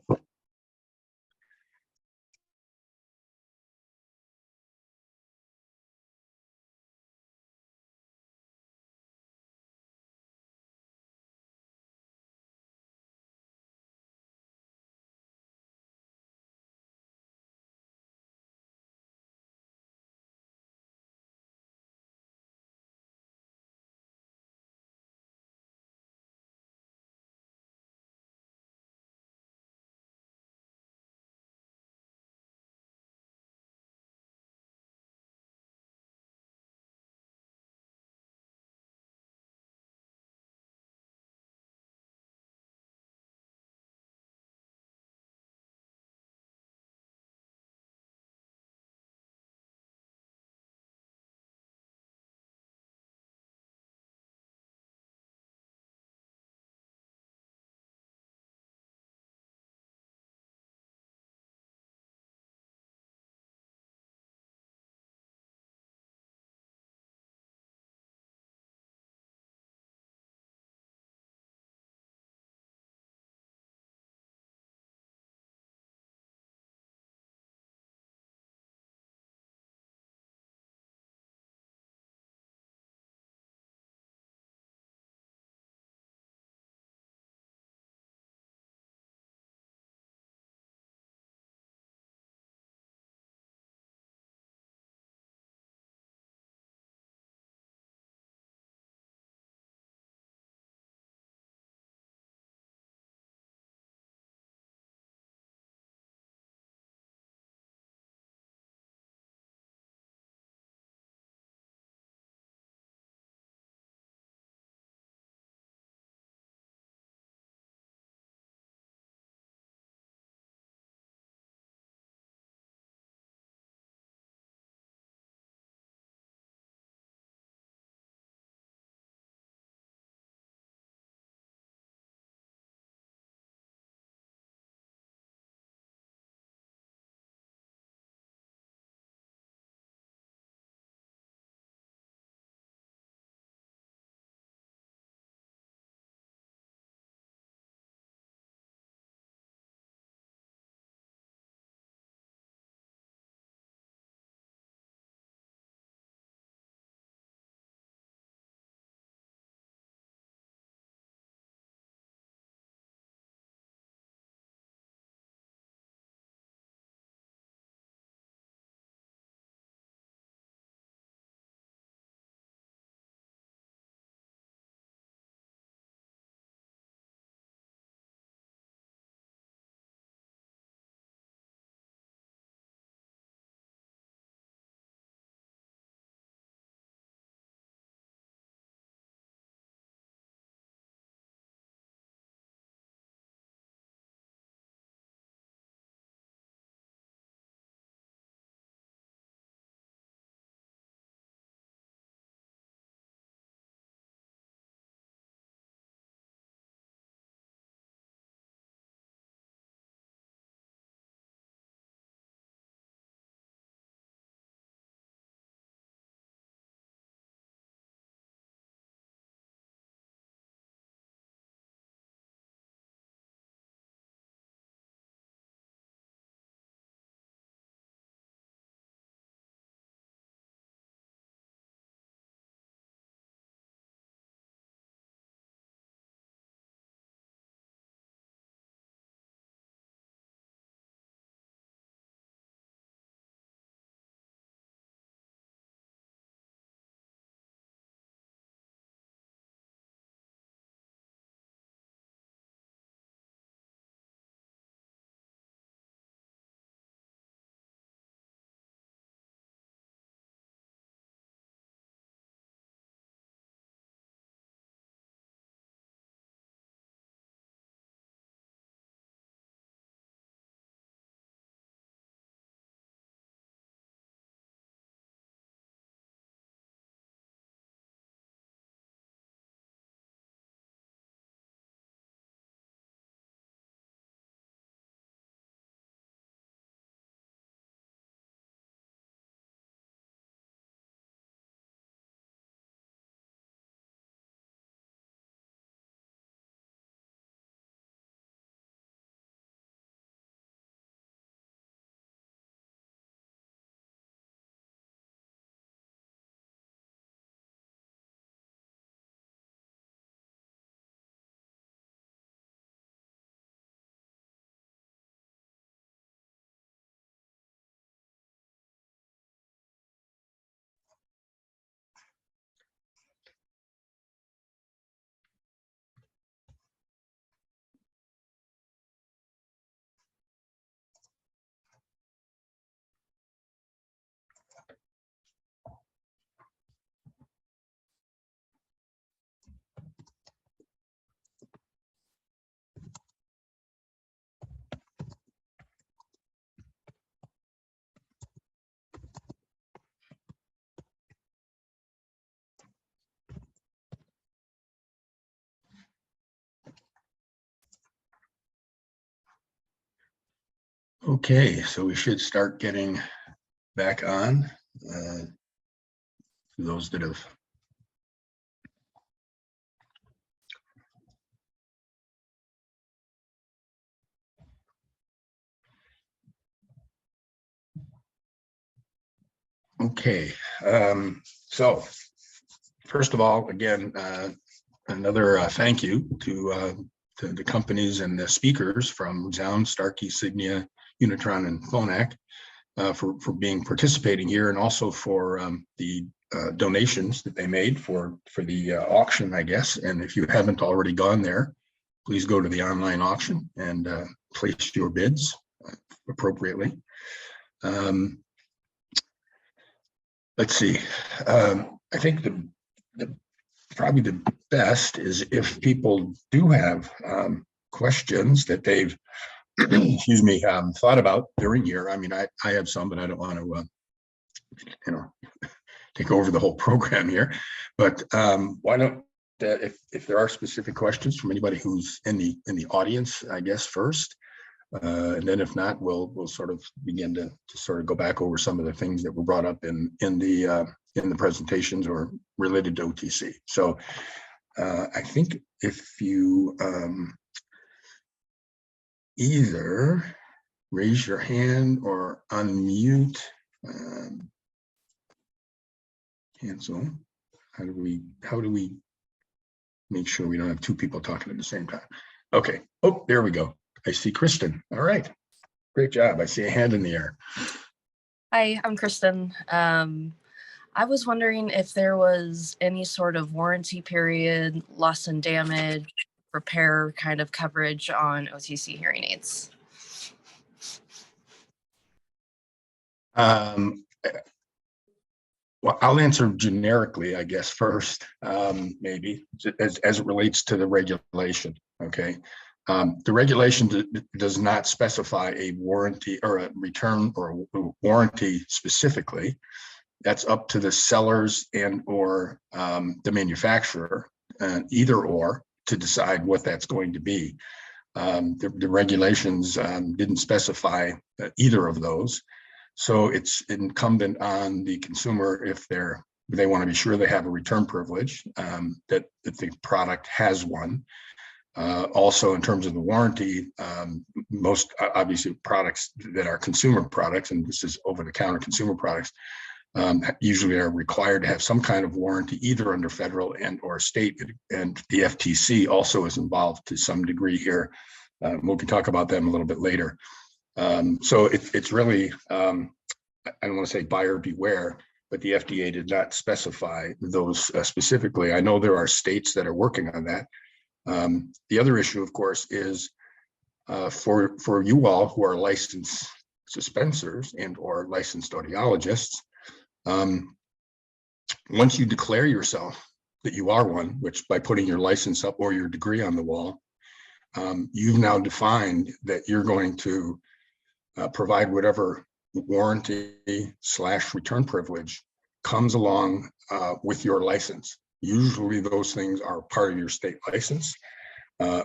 Okay, so we should start getting back on. Those that have. Okay, so first of all, again, another thank you to the companies and the speakers from Resound, Starkey, Signia, Unitron, and Phonak for participating here, and also for the donations that they made for the auction, I guess. And if you haven't already gone there, please go to the online auction and place your bids appropriately. Let's see. I think probably the best is if people do have questions that they've excuse me thought about during here. I mean, I have some, but I don't want to take over the whole program here. But why don't if there are specific questions from anybody who's in the audience, I guess first. And then if not, we'll sort of begin to sort of go back over some of the things that were brought up in the presentations or related to OTC. So I think if you either raise your hand or unmute, cancel. How do we make sure we don't have two people talking at the same time? Okay. Oh, there we go. I see Kristen. All right. Great job. I see a hand in the air. Hi, I'm Kristen. I was wondering if there was any sort of warranty period, loss and damage, repair kind of coverage on OTC hearing aids. Well, I'll answer generically, I guess, first, maybe, as it relates to the regulation, okay? The regulation does not specify a warranty or a return or a warranty specifically. That's up to the sellers and or the manufacturer, either or, to decide what that's going to be. The regulations didn't specify either of those. So it's incumbent on the consumer, if they want to be sure they have a return privilege, that the product has one. Also, in terms of the warranty, most obviously products that are consumer products, and this is over-the-counter consumer products, usually are required to have some kind of warranty, either under federal and or state, and the FTC also is involved to some degree here. We can talk about them a little bit later. So it's really, I don't want to say buyer beware, but the FDA did not specify those specifically. I know there are states that are working on that. The other issue, of course, is for you all who are licensed dispensers and or licensed audiologists, once you declare yourself that you are one, which by putting your license up or your degree on the wall, you've now defined that you're going to provide whatever warranty / return privilege comes along with your license. Usually those things are part of your state license.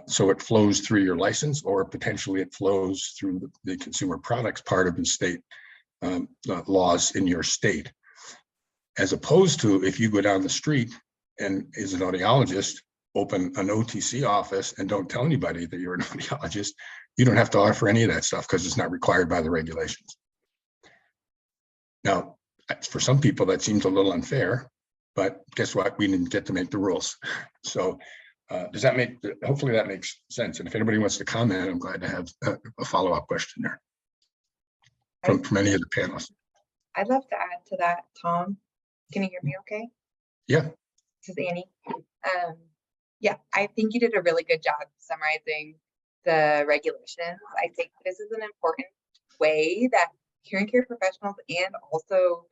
So it flows through your license, or potentially it flows through the consumer products part of the state laws in your state. As opposed to if you go down the street and as an audiologist, open an OTC office and don't tell anybody that you're an audiologist, you don't have to offer any of that stuff because it's not required by the regulations. Now, for some people, that seems a little unfair, but guess what? We didn't get to make the rules. So does that hopefully that makes sense. And if anybody wants to comment, I'm glad to have a follow-up question there from any of the panelists. I'd love to add to that, Tom. Can you hear me okay? Yeah. This is Annie. Yeah, I think you did a really good job summarizing the regulations. I think this is an important way that hearing care professionals and also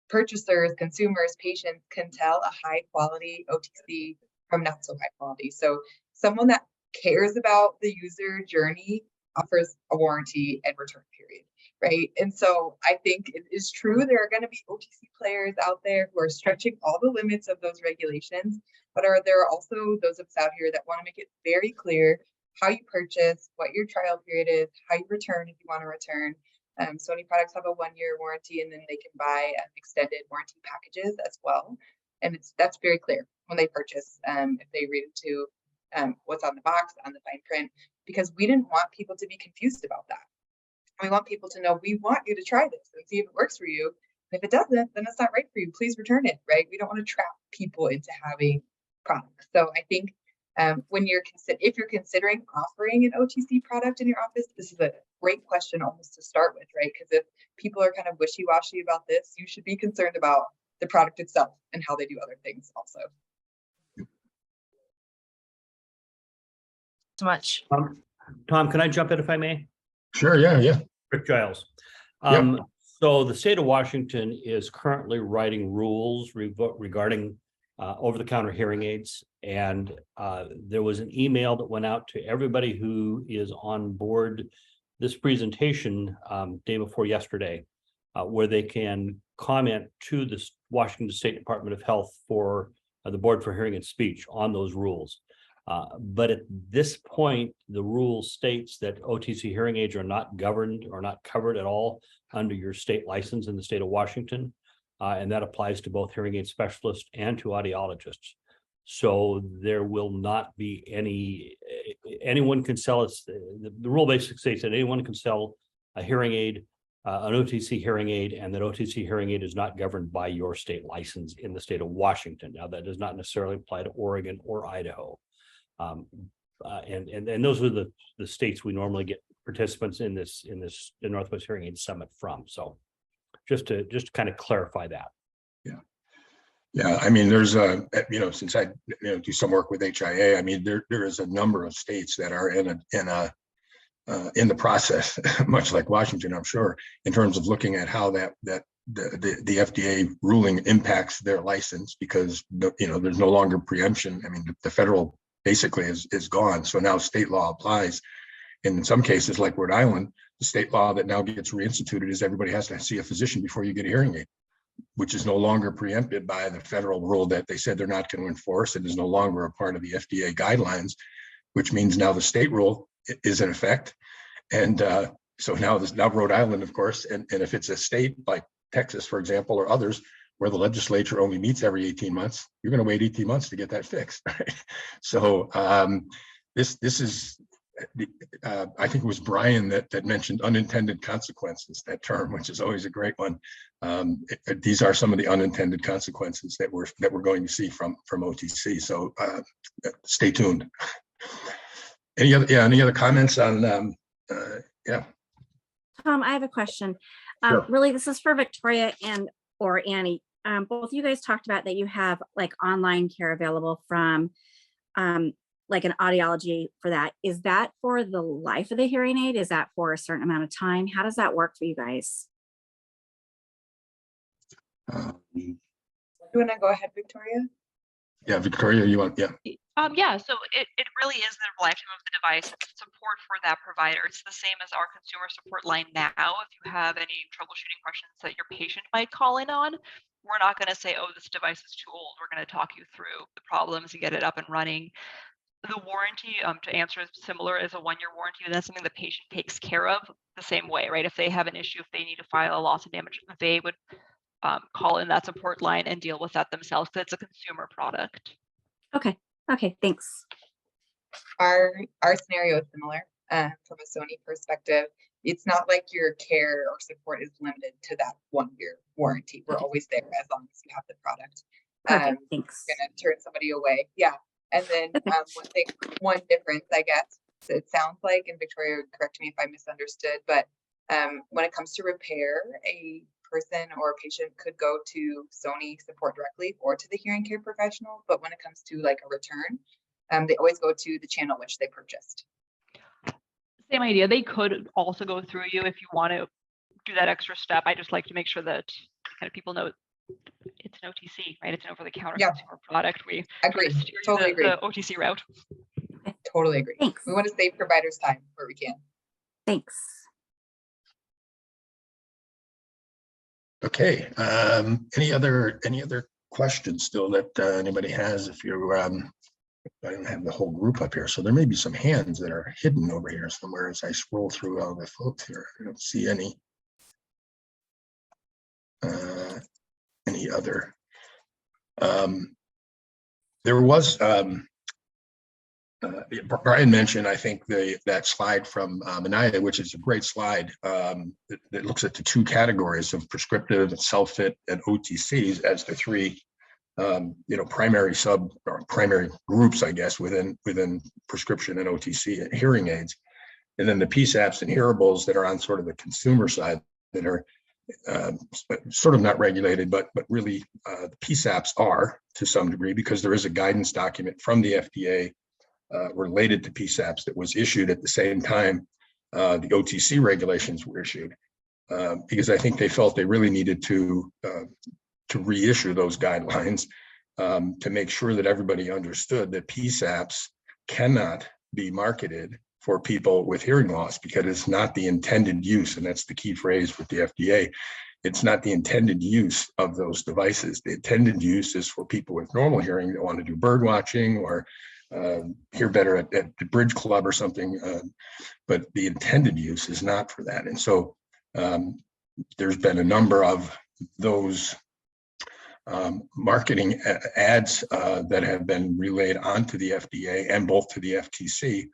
purchasers, consumers, patients can tell a high quality OTC from not so high quality. So someone that cares about the user journey offers a warranty and return period, right? And so I think it is true there are going to be OTC players out there who are stretching all the limits of those regulations, but there are also those of us out here that want to make it very clear how you purchase, what your trial period is, how you return if you want to return. Sony products have a 1-year warranty, and then they can buy extended warranty packages as well. And that's very clear when they purchase, if they read into what's on the box, on the fine print, because we didn't want people to be confused about that. We want people to know, we want you to try this and see if it works for you. If it doesn't, then it's not right for you. Please return it, right? We don't want to trap people into having products. So I think if you're considering offering an OTC product in your office, this is a great question almost to start with, right? Because if people are kind of wishy-washy about this, you should be concerned about the product itself and how they do other things also. So much. Tom, can I jump in if I may? Sure, yeah. Rick Giles. Yep. So the state of Washington is currently writing rules regarding over-the-counter hearing aids. And there was an email that went out to everybody who is on board this presentation day before yesterday, where they can comment to the Washington State Department of Health for the Board for Hearing and Speech on those rules. But at this point, the rule states that OTC hearing aids are not governed or not covered at all under your state license in the state of Washington. And that applies to both hearing aid specialists and to audiologists. So there will not be anyone can sell it. The rule basically states that anyone can sell a hearing aid, an OTC hearing aid, and that OTC hearing aid is not governed by your state license in the state of Washington. Now, that does not necessarily apply to Oregon or Idaho. And those are the states we normally get participants in the Northwest Hearing Aid Summit from. So just to kind of clarify that. Yeah, I mean, there's since I do some work with HIA, I mean, there is a number of states that are in the process, much like Washington, I'm sure, in terms of looking at how the FDA ruling impacts their license, because there's no longer preemption. I mean, the federal basically is gone, so now state law applies. And in some cases, like Rhode Island, the state law that now gets reinstituted is everybody has to see a physician before you get a hearing aid, which is no longer preempted by the federal rule that they said they're not going to enforce. It is no longer a part of the FDA guidelines, which means now the state rule is in effect. And so now Rhode Island, of course, and if it's a state like Texas, for example, or others, where the legislature only meets every 18 months, you're going to wait 18 months to get that fixed. Right? So this is, I think it was Brian that mentioned unintended consequences, that term, which is always a great one. These are some of the unintended consequences that we're going to see from OTC. So stay tuned. Any other comments on? Tom, I have a question. Sure. Really, this is for Viktoriya or Annie. Both of you guys talked about that you have like online care available from like an audiology for that. Is that for the life of the hearing aid? Is that for a certain amount of time? How does that work for you guys? You want to go ahead, Viktoriya? Yeah, Viktoriya, you want? Yeah. Yeah, so it really is the lifetime of the device. It's support for that provider. It's the same as our consumer support line now. If you have any troubleshooting questions that your patient might call in on, we're not going to say, oh, this device is too old. We're going to talk you through the problems and get it up and running. The warranty, to answer, is similar, is a 1-year warranty, and that's something the patient takes care of the same way, right? If they have an issue, if they need to file a loss and damage, they would call in that support line and deal with that themselves, because it's a consumer product. Okay, thanks. Our scenario is similar from a Sony perspective. It's not like your care or support is limited to that 1-year warranty. We're always there as long as you have the product. Perfect, thanks. Gonna turn somebody away. Yeah. And then one difference, I guess, it sounds like, and Viktoriya, correct me if I misunderstood, but when it comes to repair, a person or a patient could go to Sony support directly or to the hearing care professional. But when it comes to like a return, they always go to the channel which they purchased. Same idea. They could also go through you if you want to do that extra step. I just like to make sure that kind of people know it's an OTC, right? It's an over-the-counter consumer product. We agree. Totally agree. The OTC route. Totally agree. Thanks. We want to save providers time where we can. Thanks. Okay. Any other questions still that anybody has? If you're I don't have the whole group up here, so there may be some hands that are hidden over here somewhere as I scroll through all the folks here. I don't see any other. There was Brian mentioned, I think, that slide from Manaya, which is a great slide that looks at the two categories of prescriptive and self-fit and OTCs as the three primary groups, I guess, within prescription and OTC hearing aids. And then the PSAPs and hearables that are on sort of the consumer side that are sort of not regulated, but really the PSAPs are to some degree, because there is a guidance document from the FDA related to PSAPs that was issued at the same time the OTC regulations were issued, because I think they felt they really needed to reissue those guidelines to make sure that everybody understood that PSAPs cannot be marketed for people with hearing loss, because it's not the intended use. And that's the key phrase with the FDA. It's not the intended use of those devices. The intended use is for people with normal hearing that want to do bird watching or hear better at the bridge club or something. But the intended use is not for that. And so there's been a number of those marketing ads that have been relayed onto the FDA and both to the FTC.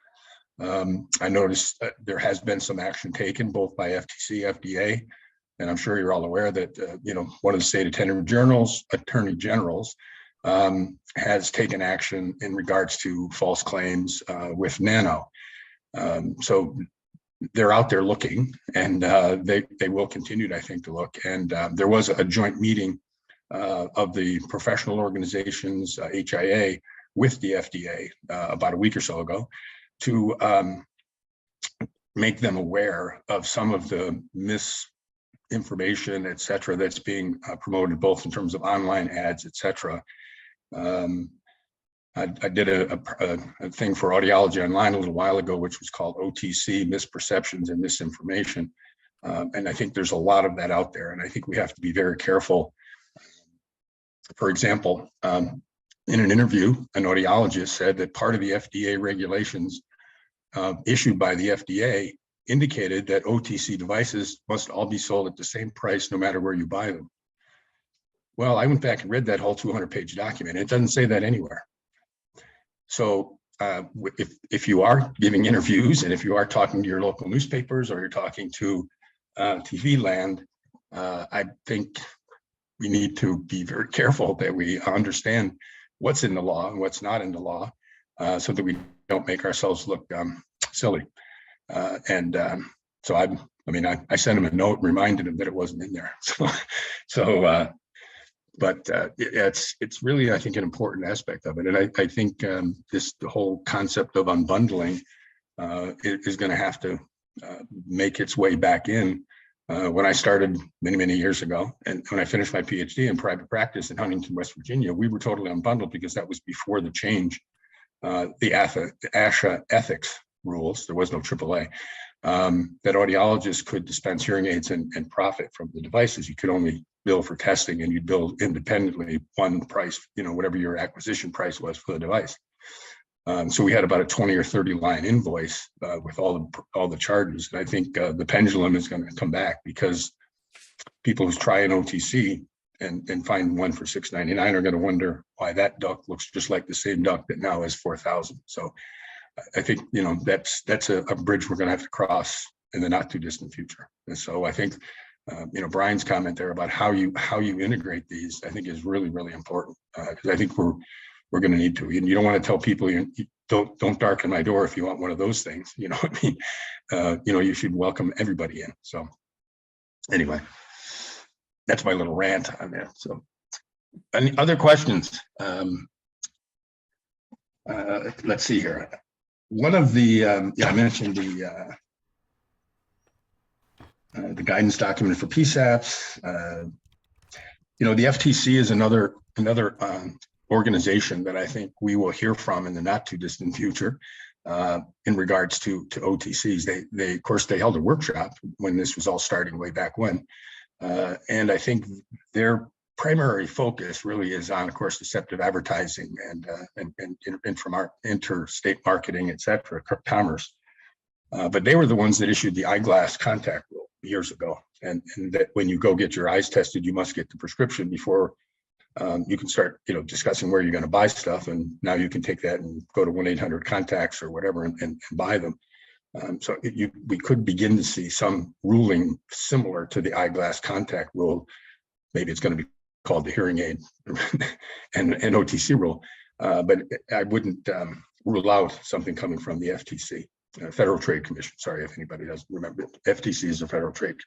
I noticed there has been some action taken both by FTC, FDA, and I'm sure you're all aware that one of the state attorney generals has taken action in regards to false claims with Nano. So they're out there looking, and they will continue, I think, to look. And there was a joint meeting of the professional organizations, HIA, with the FDA about a week or so ago, to make them aware of some of the misinformation, et cetera, that's being promoted both in terms of online ads, et cetera. I did a thing for Audiology Online a little while ago, which was called OTC Misperceptions and Misinformation. And I think there's a lot of that out there. And I think we have to be very careful. For example, in an interview, an audiologist said that part of the FDA regulations issued by the FDA indicated that OTC devices must all be sold at the same price no matter where you buy them. Well, I went back and read that whole 200-page document. It doesn't say that anywhere. So if you are giving interviews and if you are talking to your local newspapers or you're talking to TV land, I think we need to be very careful that we understand what's in the law and what's not in the law, so that we don't make ourselves look silly. So I sent him a note, reminded him that it wasn't in there. But it's really, I think, an important aspect of it. And I think the whole concept of unbundling is going to have to make its way back in. When I started many years ago, and when I finished my PhD in private practice in Huntington, West Virginia, we were totally unbundled because that was before the change, the ASHA ethics rules. There was no AAA. That audiologists could dispense hearing aids and profit from the devices. You could only bill for testing, and you'd bill independently one price, whatever your acquisition price was for the device. So we had about a 20 or 30 line invoice with all the charges. And I think the pendulum is going to come back, because people who try an OTC and find one for $6.99 are going to wonder why that duct looks just like the same duct that now is $4,000. So I think that's a bridge we're going to have to cross in the not too distant future. And so I think Brian's comment there about how you integrate these, I think, is really important, because I think we're going to need to. And you don't want to tell people you don't darken my door if you want one of those things. You know what I mean? You should welcome everybody in. So anyway, that's my little rant on that. So any other questions? Let's see here. One of the I mentioned the guidance document for PSAPs. The FTC is another organization that I think we will hear from in the not too distant future in regards to OTCs. They of course, they held a workshop when this was all starting way back when. And I think their primary focus really is on, of course, deceptive advertising and from our interstate marketing, et cetera, commerce. But they were the ones that issued the eyeglass contact rule years ago. And that when you go get your eyes tested, you must get the prescription before you can start, discussing where you're going to buy stuff. And now you can take that and go to 1-800-CONTACTS or whatever and buy them. So we could begin to see some ruling similar to the eyeglass contact rule. Maybe it's going to be called the hearing aid and OTC rule, but I wouldn't rule out something coming from the FTC, Federal Trade Commission. Sorry if anybody doesn't remember, FTC is the Federal Trade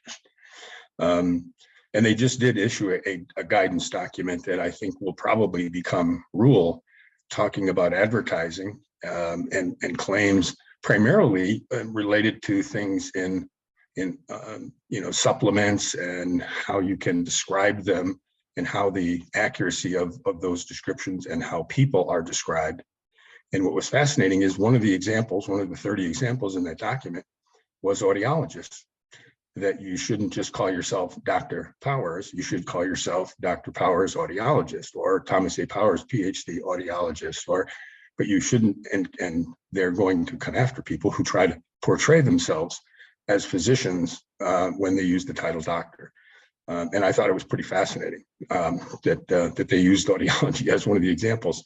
Commission. And they just did issue a guidance document that I think will probably become rule, talking about advertising and claims primarily related to things in supplements and how you can describe them and how the accuracy of those descriptions and how people are described. And what was fascinating is one of the 30 examples in that document was audiologists, that you shouldn't just call yourself Dr. Powers, you should call yourself Dr. Powers audiologist or Thomas A. Powers, PhD audiologist, but you shouldn't, and they're going to come after people who try to portray themselves as physicians when they use the title doctor. And I thought it was pretty fascinating that they used audiology as one of the examples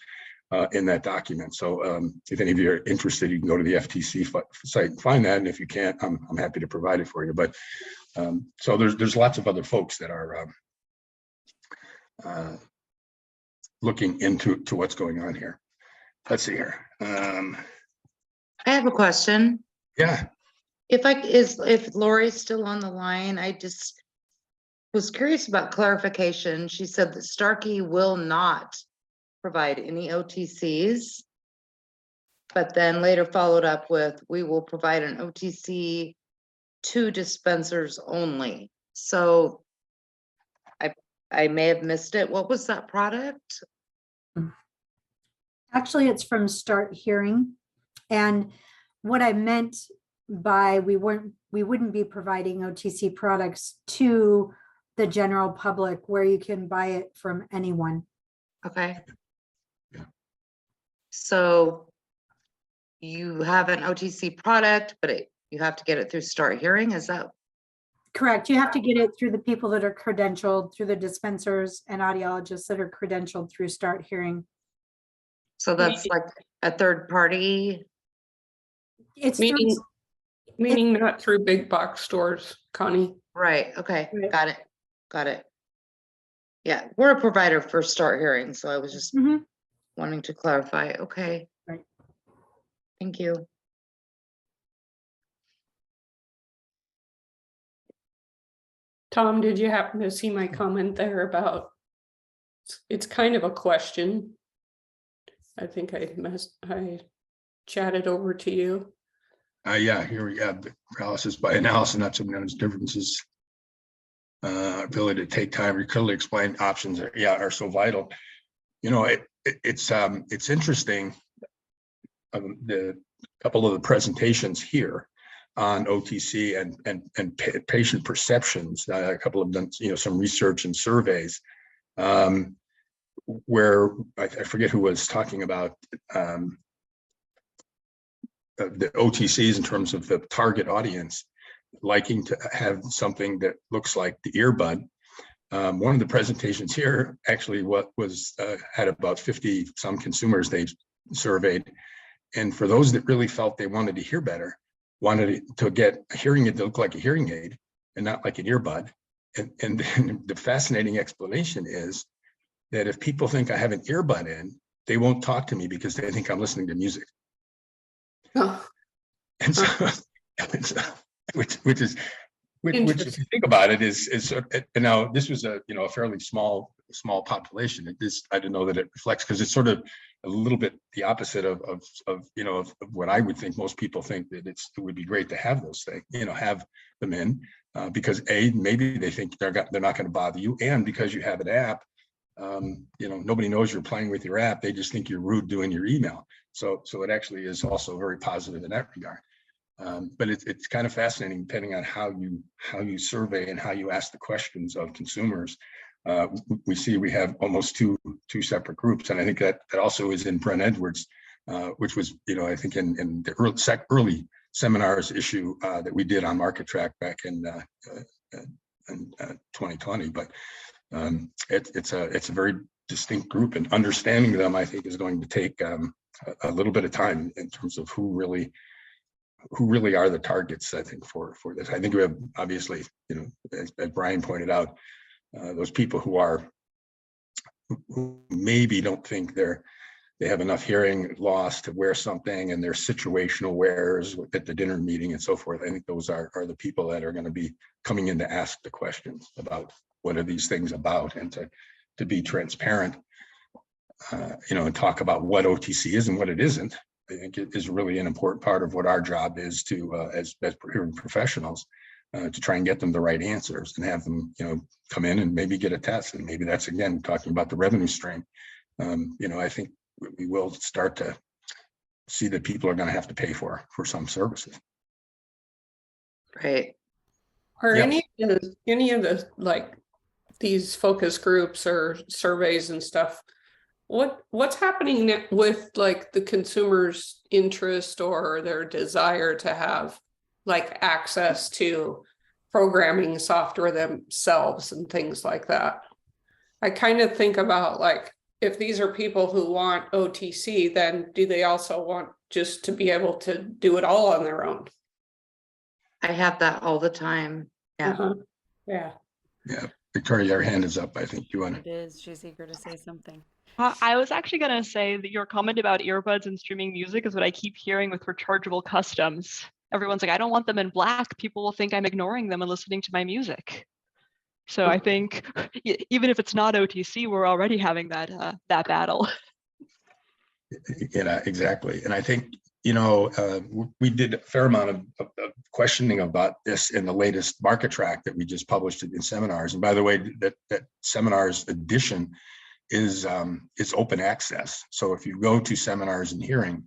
in that document. So if any of you are interested, you can go to the FTC site and find that. And if you can't, I'm happy to provide it for you. But so there's lots of other folks that are looking into what's going on here. Let's see here. I have a question. Yeah. If Laurie's still on the line, I just was curious about clarification. She said that Starkey will not provide any OTCs, but then later followed up with, we will provide an OTC to dispensers only. So I may have missed it. What was that product? Actually, it's from Start Hearing. And what I meant by we wouldn't be providing OTC products to the general public where you can buy it from anyone. Okay. So you have an OTC product, but you have to get it through Start Hearing, is that? Correct. You have to get it through the people that are credentialed, through the dispensers and audiologists that are credentialed through Start Hearing. So that's like a third party? It's meaning not through big box stores, Connie. Right, okay, Right. got it. Yeah, we're a provider for Start Hearing, so I was just wanting to clarify. Okay. Right. Thank you. Tom, did you happen to see my comment there about, it's kind of a question. I think I chatted over to you. Yeah, here we have paralysis by analysis, not sometimes differences. Ability to take time to clearly explain options are so vital. It's interesting. The couple of the presentations here on OTC and patient perceptions. A couple of them, some research and surveys where I forget who was talking about the OTCs in terms of the target audience liking to have something that looks like the earbud. One of the presentations here actually had about 50 some consumers they surveyed, and for those that really felt they wanted to hear better, wanted to get a hearing aid that looked like a hearing aid and not like an earbud. And then the fascinating explanation is that if people think I have an earbud in, they won't talk to me because they think I'm listening to music. Oh. And so, which if you think about it is and now this was a fairly small population. I didn't know that it reflects, because it's sort of a little bit the opposite of what I would think most people think, that it would be great to have those things, have them in because maybe they think they're not going to bother you, and because you have an app, nobody knows you're playing with your app. They just think you're rude doing your email. So it actually is also very positive in that regard. But it's kind of fascinating, depending on how you survey and how you ask the questions of consumers, we see we have almost two separate groups. And I think that also is in Brent Edwards, which was, I think in the early seminars issue that we did on market track back in 2020. But it's a very distinct group, and understanding them, I think, is going to take a little bit of time in terms of who really are the targets, I think, for this. I think we have, obviously, as Brian pointed out, those people who maybe don't think they have enough hearing loss to wear something, and they're situational wearers at the dinner meeting and so forth. I think those are the people that are going to be coming in to ask the questions about what are these things about, and to be transparent, and talk about what OTC is and what it isn't. I think it is really an important part of what our job is to, as hearing professionals, to try and get them the right answers and have them, come in and maybe get a test. And maybe that's, again, talking about the revenue stream. I think we will start to see that people are going to have to pay for some services. Right. Are Yep. any of the, like, these focus groups or surveys and stuff, what's happening with, like, the consumer's interest or their desire to have, like, access to programming software themselves and things like that? I kind of think about, like, if these are people who want OTC, then do they also want just to be able to do it all on their own? I have that all the time. Yeah. Yeah. Yeah. Viktoriya, your hand is up. I think you want to. It is. She's eager to say something. I was actually going to say that your comment about earbuds and streaming music is what I keep hearing with rechargeable customs. Everyone's like, I don't want them in black. People will think I'm ignoring them and listening to my music. So I think even if it's not OTC, we're already having that battle. Yeah, exactly. And I think, we did a fair amount of questioning about this in the latest market track that we just published in seminars. And by the way, that seminars edition is open access. So if you go to seminars and hearing,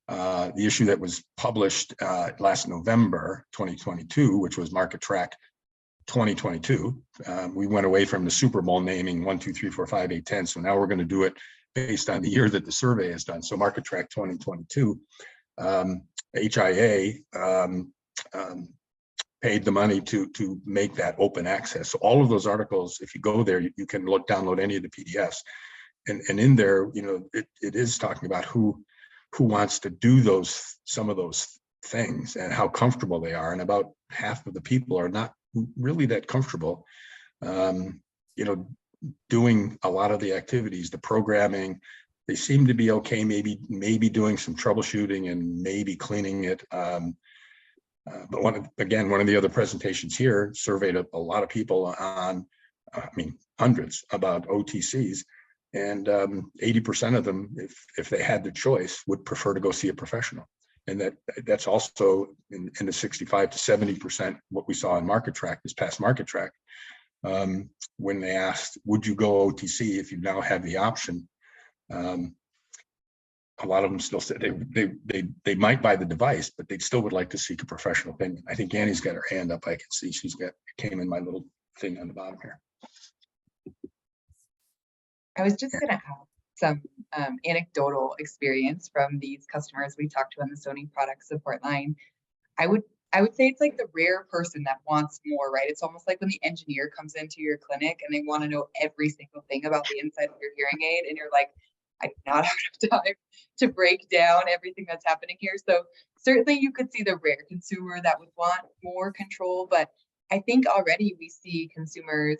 the issue that was published last November 2022, which was market track 2022, we went away from the Super Bowl naming 1, 2, 3, 4, 5, 8, 10. So now we're going to do it based on the year that the survey is done. So market track 2022, HIA paid the money to make that open access. So all of those articles, if you go there, you can download any of the PDFs, and in there, it is talking about who wants to do some of those things and how comfortable they are. And about half of the people are not really that comfortable, doing a lot of the activities, the programming. They seem to be okay, maybe doing some troubleshooting and maybe cleaning it. But one of the other presentations here surveyed a lot of people on, hundreds, about OTCs, and 80% of them, if they had the choice, would prefer to go see a professional. And that's also in the 65 to 70% what we saw in market track, this past market track, when they asked, would you go OTC if you now have the option? A lot of them still said they might buy the device, but they still would like to seek a professional opinion. I think Annie's got her hand up. I can see came in my little thing on the bottom here. I was just going to add some anecdotal experience from these customers we talked to on the Sony product support line. I would say it's like the rare person that wants more, right? It's almost like when the engineer comes into your clinic and they want to know every single thing about the inside of your hearing aid, and you're like, I do not have time to break down everything that's happening here. So certainly you could see the rare consumer that would want more control, but I think already we see consumers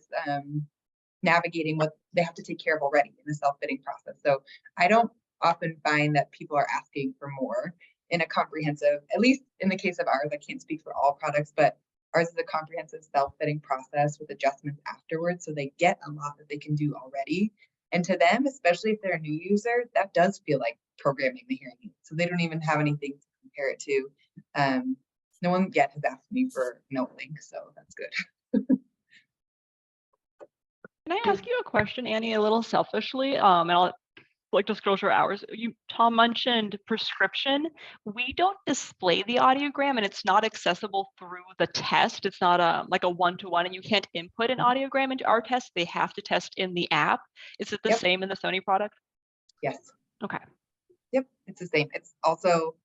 navigating what they have to take care of already in the self-fitting process. So I don't often find that people are asking for more in a comprehensive, at least in the case of ours, I can't speak for all products, but ours is a comprehensive self-fitting process with adjustments afterwards. So they get a lot that they can do already. And to them, especially if they're a new user, that does feel like programming the hearing aid. So they don't even have anything to compare it to. No one yet has asked me for no link, so that's good. Can I ask you a question, Annie, a little selfishly? And I'll like disclosure hours. Tom mentioned prescription. We don't display the audiogram and it's not accessible through the test. It's not like a one-to-one and you can't input an audiogram into our test. They have to test in the app. Is it the same in the Sony product? Yes. Okay. Yep, it's the same. It's also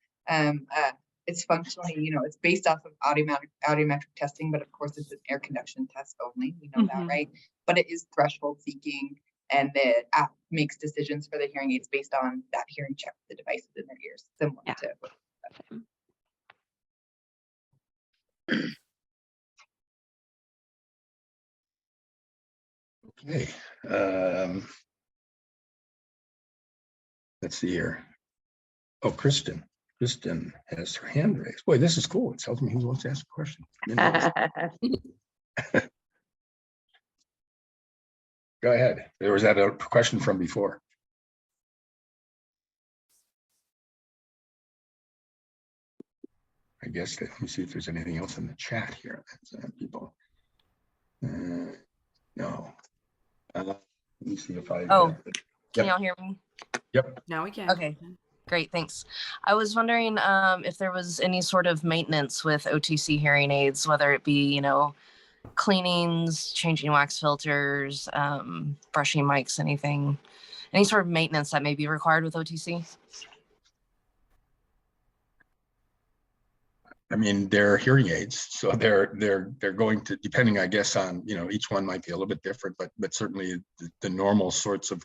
it's functionally, it's based off of audiometric testing, but of course it's an air conduction test only. We know that, right? But it is threshold seeking, and the app makes decisions for the hearing aids based on that hearing check with the devices in their ears, similar Okay. Let's see here. Oh, Kristen has her hand raised. Boy, this is cool. It tells me who wants to ask a question. Go ahead. There was that a question from before. I guess let me see if there's anything else in the chat here. People. No. Let me see if I. Can y'all hear me? Yep. Now we can. Okay. Great, thanks. I was wondering if there was any sort of maintenance with OTC hearing aids, whether it be, cleanings, changing wax filters, brushing mics, any sort of maintenance that may be required with OTC? I mean, they're hearing aids, so they're going to, depending, I guess, on each one might be a little bit different, but certainly the normal sorts of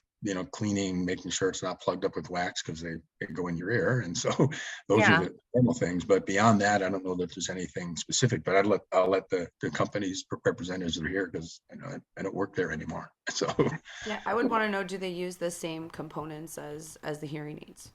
cleaning, making sure it's not plugged up with wax because they go in your ear, and so those are the normal things. But beyond that, I don't know that there's anything specific. But I'll let the company's representatives that are here, because I don't work there anymore. So yeah, I would want to know: do they use the same components as the hearing aids?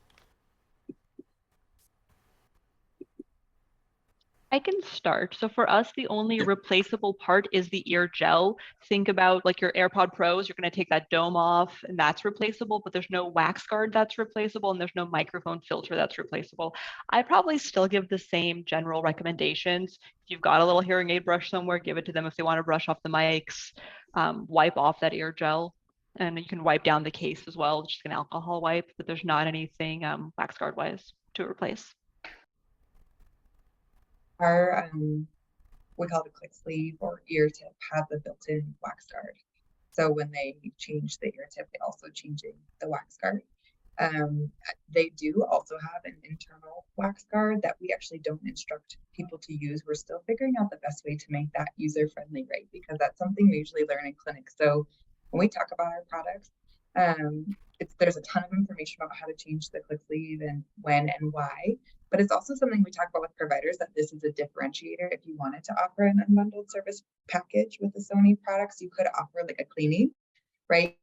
I can start. So for us, the only replaceable part is the ear gel. Think about like your AirPod Pros, you're going to take that dome off and that's replaceable, but there's no wax guard that's replaceable and there's no microphone filter that's replaceable. I'd probably still give the same general recommendations. If you've got a little hearing aid brush somewhere, give it to them if they want to brush off the mics, wipe off that ear gel, and you can wipe down the case as well, just an alcohol wipe, but there's not anything wax guard wise to replace. Our we call it a click sleeve or ear tip has a built-in wax guard. So when they change the ear tip, they also changing the wax guard. They do also have an internal wax guard that we actually don't instruct people to use. We're still figuring out the best way to make that user-friendly, right? Because that's something we usually learn in clinics. So when we talk about our products, there's a ton of information about how to change the click sleeve and when and why. But it's also something we talk about with providers, that this is a differentiator. If you wanted to offer an unbundled service package with the Sony products, you could offer like a cleaning, right?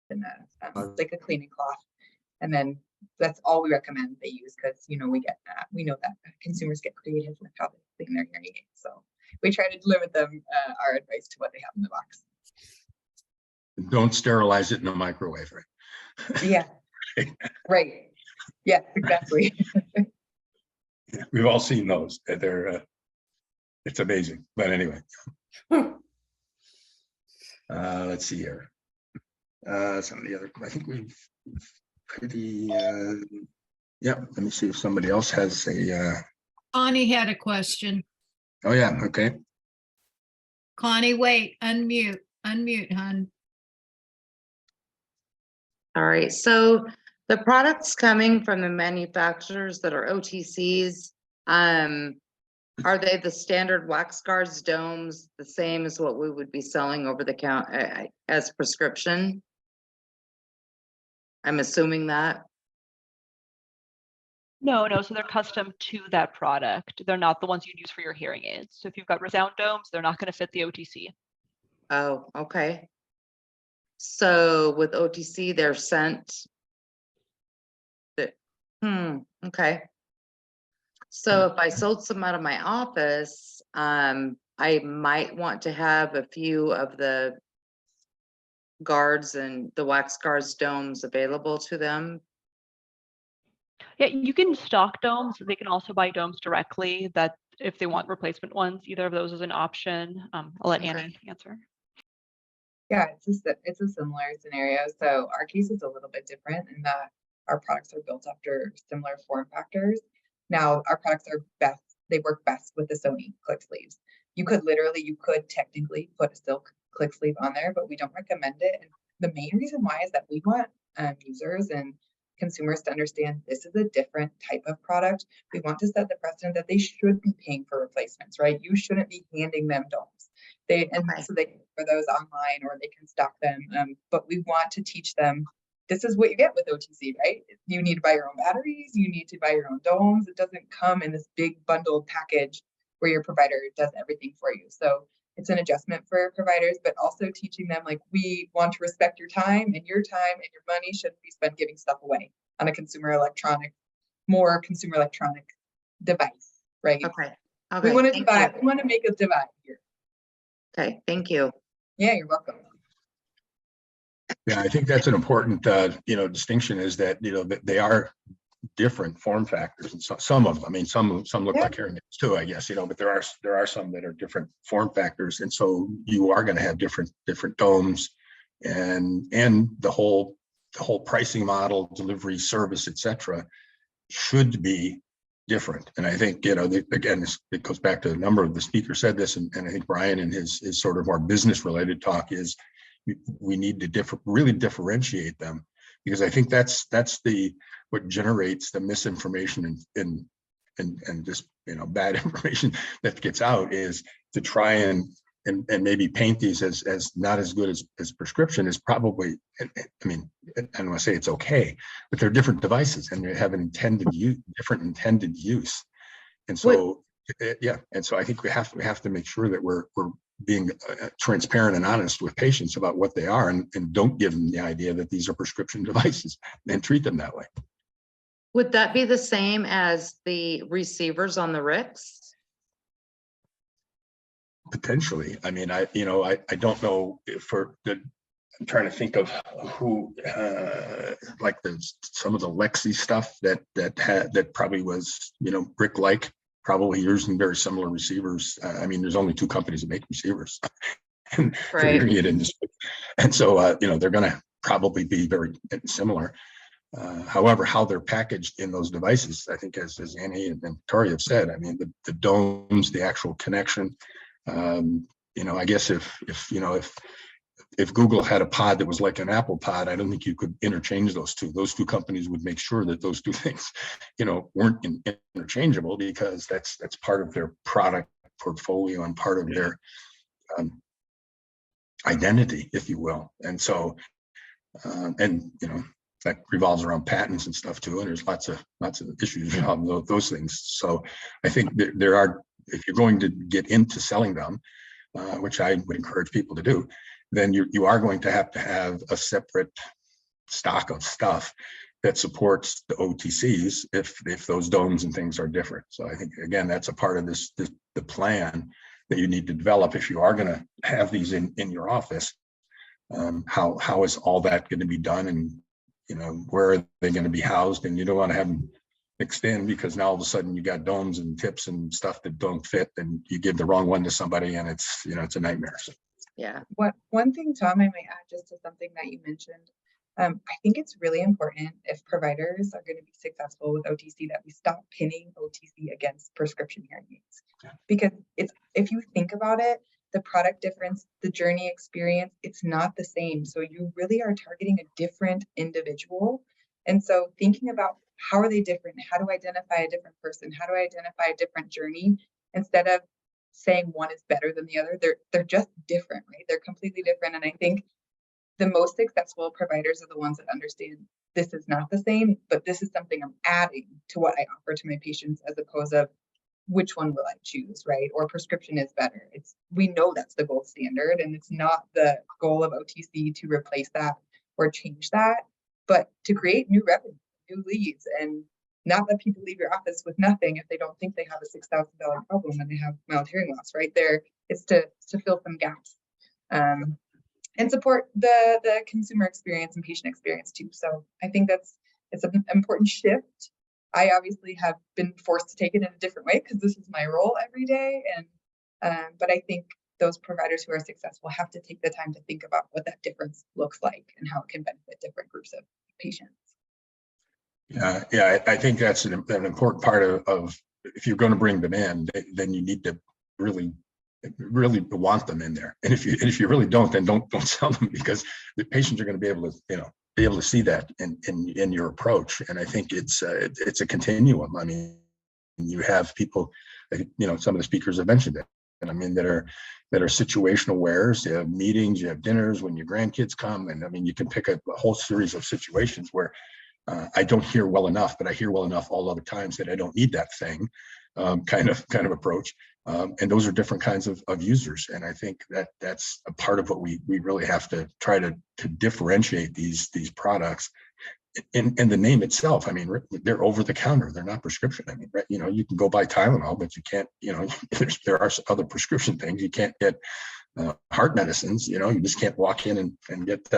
And like a cleaning cloth, and then that's all we recommend they use, because we know that consumers get creative with how they clean their hearing aids. So we try to limit them our advice to what they have in the box. Don't sterilize it in a microwave, right? Yeah. Right. Yeah, exactly. We've all seen those. They're it's amazing. But anyway, let's see here. Some of the other, I think we've pretty, yeah, let me see if somebody else has a. Connie had a question. Oh, yeah, okay. Connie, wait, unmute, hon. All right, so the products coming from the manufacturers that are OTCs, are they the standard wax guards, domes, the same as what we would be selling over the counter as prescription? I'm assuming that. No, so they're custom to that product. They're not the ones you'd use for your hearing aids. So if you've got Resound domes, they're not going to fit the OTC. Oh, okay. So with OTC, they're sent. Okay. So if I sold some out of my office, I I might want to have a few of the guards and the wax guards domes available to them. Yeah, you can stock domes. They can also buy domes directly, that if they want replacement ones, either of those is an option. I'll let Annie answer. Yeah, it's a similar scenario. So our case is a little bit different in that our products are built after similar form factors. Now our products are best, they work best with the Sony click sleeves. You could technically put a silk click sleeve on there, but we don't recommend it. And the main reason why is that we want users and consumers to understand this is a different type of product. We want to set the precedent that they should be paying for replacements, right? You shouldn't be handing them domes. So they can for those online or they can stock them. But we want to teach them this is what you get with OTC, right? You need to buy your own batteries, you need to buy your own domes. It doesn't come in this big bundled package where your provider does everything for you. So it's an adjustment for providers, but also teaching them like we want to respect your time and your money shouldn't be spent giving stuff away on a more consumer electronic device, right? Okay. We want to divide. We want to make a divide here. Okay, thank you. Yeah, you're welcome. Yeah, I think that's an important, distinction is that, that they are different form factors, and some of them. I mean, some look like hearing aids too, I guess, but there are some that are different form factors, and so you are going to have different domes, and the whole pricing model, delivery service, etc., should be different. And I think, again, it goes back to a number of the speakers said this, and I think Brian in his sort of more business related talk is we need to really differentiate them, because I think that's what generates the misinformation and just bad information that gets out, is to try and maybe paint these as not as good as prescription is probably. I mean, I don't want to say it's okay, but they're different devices and they have different intended use. And so, and so I think we have to make sure that we're being transparent and honest with patients about what they are, and don't give them the idea that these are prescription devices and treat them that way. Would that be the same as the receivers on the RICs? Potentially. I mean, I don't know I'm trying to think of who, like some of the Lexi stuff that probably was, brick-like, probably using very similar receivers. I mean, there's only two companies that make receivers in the hearing aid industry. And so, they're going to probably be very similar. However, how they're packaged in those devices, I think, as Annie and Viktoriya have said, I mean, the domes, the actual connection, I guess if Google had a pod that was like an Apple pod, I don't think you could interchange those two. Those two companies would make sure that those two things, weren't interchangeable, because that's part of their product portfolio and part of their identity, if you will. And so, that revolves around patents and stuff too. And there's lots of issues around those things. So I think there are, if you're going to get into selling them, which I would encourage people to do, then you are going to have a separate stock of stuff that supports the OTCs if those domes and things are different. So I think, again, that's a part of the plan that you need to develop if you are going to have these in your office. How is all that going to be done, and where are they going to be housed? And you don't want to have them mixed in, because now all of a sudden you got domes and tips and stuff that don't fit, and you give the wrong one to somebody, and it's it's a nightmare. So. Yeah. One thing, Tom, I might add just to something that you mentioned. I think it's really important, if providers are going to be successful with OTC, that we stop pinning OTC against prescription hearing aids. Yeah. Because if you think about it, the product difference, the journey experience, it's not the same. So you really are targeting a different individual. And so thinking about how are they different? How do I identify a different person? How do I identify a different journey? Instead of saying one is better than the other, they're just different, right? They're completely different. And I think the most successful providers are the ones that understand this is not the same, but this is something I'm adding to what I offer to my patients, as opposed to which one will I choose, right? Or prescription is better. We know that's the gold standard, and it's not the goal of OTC to replace that or change that, but to create new revenue, new leads, and not let people leave your office with nothing if they don't think they have a $6,000 problem when they have mild hearing loss, right? There, it's to fill some gaps and support the consumer experience and patient experience too. So I think it's an important shift. I obviously have been forced to take it in a different way because this is my role every day. And but I think those providers who are successful have to take the time to think about what that difference looks like and how it can benefit different groups of patients. Yeah, I think that's an important part of if you're going to bring them in, then you need to really want them in there. And if you really don't, then don't sell them, because the patients are going to be able to see that in your approach. And I think it's a continuum. I mean, you have people, some of the speakers have mentioned it. And I mean, that are situational wares. You have meetings, you have dinners when your grandkids come. And I mean, you can pick a whole series of situations where I don't hear well enough, but I hear well enough all other times that I don't need that thing, kind of approach. And those are different kinds of users. And I think that's a part of what we really have to try to differentiate these products. And the name itself, I mean, they're over the counter. They're not prescription. I mean, you can go buy Tylenol, but you can't, there are other prescription things. You can't get heart medicines, you just can't walk in and get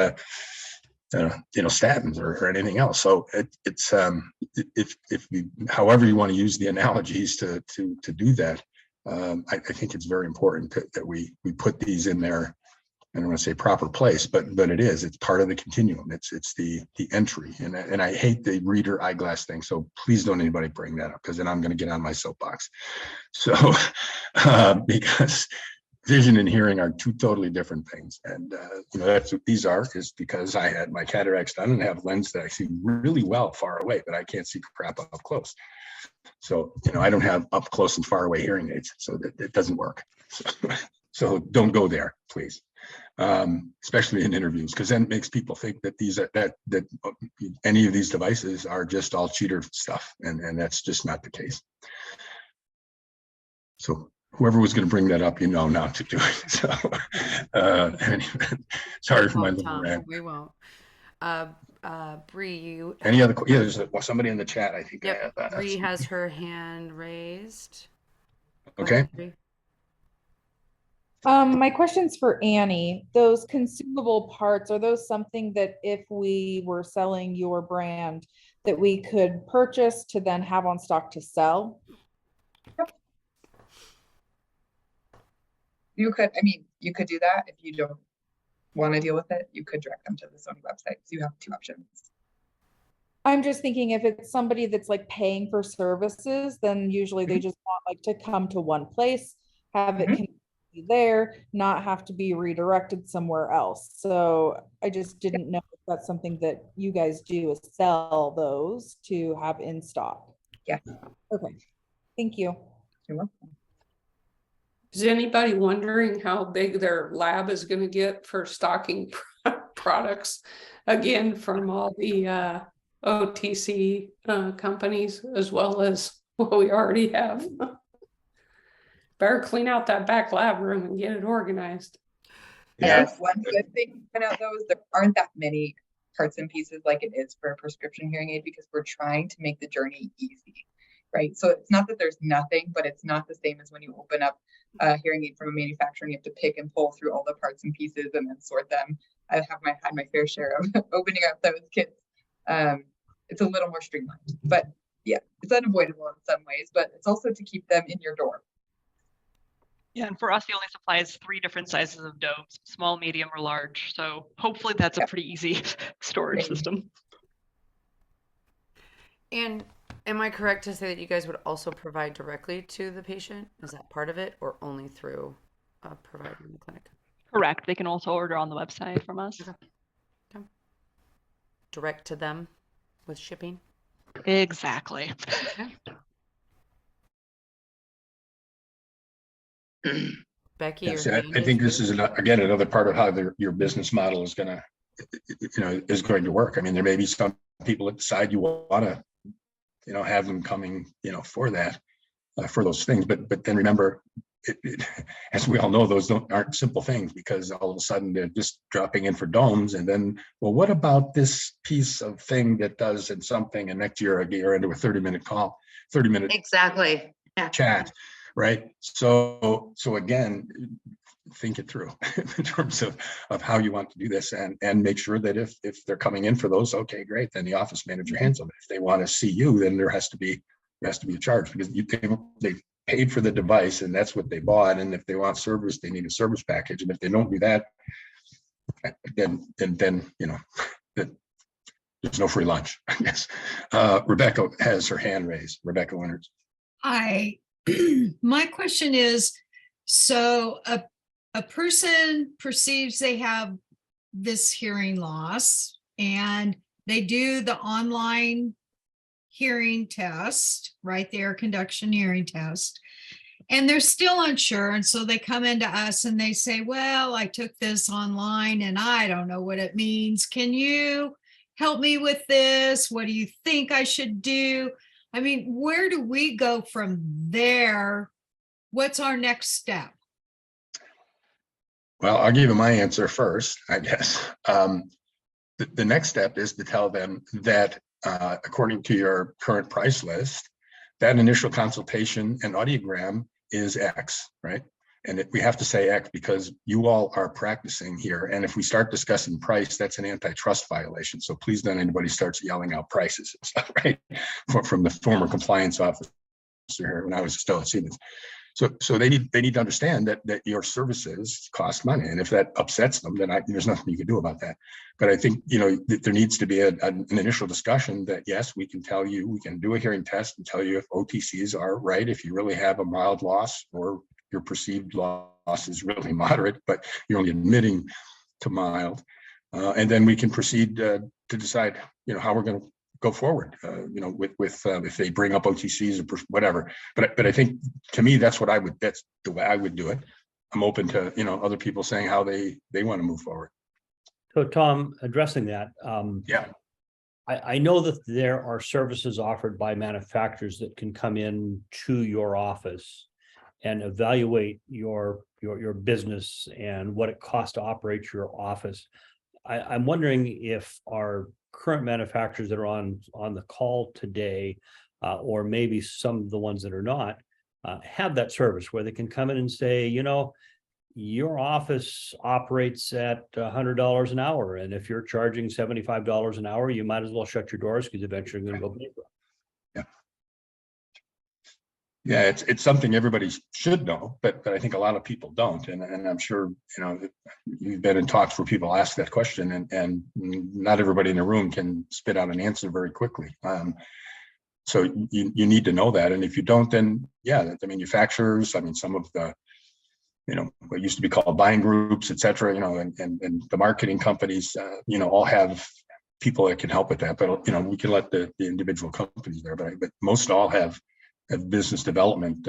statins or anything else. So it's however you want to use the analogies to do that. I think it's very important that we put these in their, I don't want to say proper place, but it's part of the continuum. It's the entry. And I hate the reader eyeglass thing. So please don't anybody bring that up, because then I'm going to get on my soapbox. So because vision and hearing are two totally different things. And that's what these are, is because I had my cataracts done and have a lens that I see really well far away, but I can't see crap up close. So, I don't have up close and far away hearing aids, so that it doesn't work. So don't go there, please. Especially in interviews, because then it makes people think that that any of these devices are just all cheater stuff, and that's just not the case. So whoever was going to bring that up, not to do it. So anyway, sorry for my little rant. We won't. Bree, you. Any other? Yeah, there's somebody in the chat. I think. Yep. Bree has her hand raised. Okay. My question's for Annie. Those consumable parts, are those something that if we were selling your brand, that we could purchase to then have on stock to sell? Yep. You could do that. If you don't want to deal with it, you could direct them to the Sony website. So you have two options. I'm just thinking, if it's somebody that's like paying for services, then usually they just want to come to one place, have it there, not have to be redirected somewhere else. So I just didn't know if that's something that you guys do, is sell those to have in stock. Yeah. Okay. Thank you. You're welcome. Is anybody wondering how big their lab is going to get for stocking products again from all the OTC companies, as well as what we already have? Better clean out that back lab room and get it organized. Yes, one good thing about those, there aren't that many parts and pieces like it is for a prescription hearing aid, because we're trying to make the journey easy, right? So it's not that there's nothing, but it's not the same as when you open up a hearing aid from a manufacturer and you have to pick and pull through all the parts and pieces and then sort them. I have had my fair share of opening up those kits. It's a little more streamlined, but yeah, it's unavoidable in some ways, but it's also to keep them in your door. Yeah, and for us, the only supply is 3 different sizes of dose: small, medium, or large. So hopefully that's a pretty easy storage system. And am I correct to say that you guys would also provide directly to the patient? Is that part of it, or only through a provider in the clinic? Correct. They can also order on the website from us. Okay. Direct to them with shipping? Exactly. Okay. Becky, Yes, I think this is again another part of how your business model is going to work. I mean, there may be some people that decide you want to have them coming for that for those things, but then remember, as we all know, those aren't simple things, because all of a sudden they're just dropping in for domes, and then, well, what about this piece of thing that does in something, and next year you're into a 30-minute call, 30-minute Exactly. Yeah. chat, right? So again, think it through in terms of how you want to do this, and make sure that if they're coming in for those, okay, great, then the office manager handles it. If they want to see you, then there has to be a charge, because they paid for the device and that's what they bought. And if they want service, they need a service package. And if they don't do that, then there's no free lunch, I guess. Rebecca has her hand raised. Rebecca Winters. Hi. My question is, so a person perceives they have this hearing loss and they do the online hearing test, right there, conduction hearing test, and they're still unsure. And so they come into us and they say, well, I took this online and I don't know what it means. Can you help me with this? What do you think I should do? I mean, where do we go from there? What's our next step? Well, I'll give you my answer first, I guess. The next step is to tell them that according to your current price list, that initial consultation and audiogram is X, right? And we have to say X because you all are practicing here. And if we start discussing price, that's an antitrust violation. So please don't anybody starts yelling out prices and stuff, right? From the former compliance officer here when I was still at Siemens. So they need to understand that your services cost money, and if that upsets them, then there's nothing you can do about that. But I think there needs to be an initial discussion that yes, we can tell you, we can do a hearing test and tell you if OTCs are right, if you really have a mild loss or your perceived loss is really moderate, but you're only admitting to mild, and then we can proceed to decide how we're going to go forward, with if they bring up OTCs or whatever. But I think to me, that's the way I would do it. I'm open to, other people saying how they want to move forward. So Tom, addressing that, Yeah. I know that there are services offered by manufacturers that can come in to your office and evaluate your business and what it costs to operate your office. I'm wondering if our current manufacturers that are on the call today, or maybe some of the ones that are not, have that service where they can come in and say, your office operates at $100 an hour. And if you're charging $75 an hour, you might as well shut your doors because eventually you're going to go bankrupt. Yeah, it's something everybody should know, but I think a lot of people don't, and I'm sure you've been in talks where people ask that question, and not everybody in the room can spit out an answer very quickly. So you need to know that, and if you don't, then yeah, the manufacturers, some of the what used to be called buying groups, et cetera, and the marketing companies, all have people that can help with that. But we can let the individual companies there, but most all have business development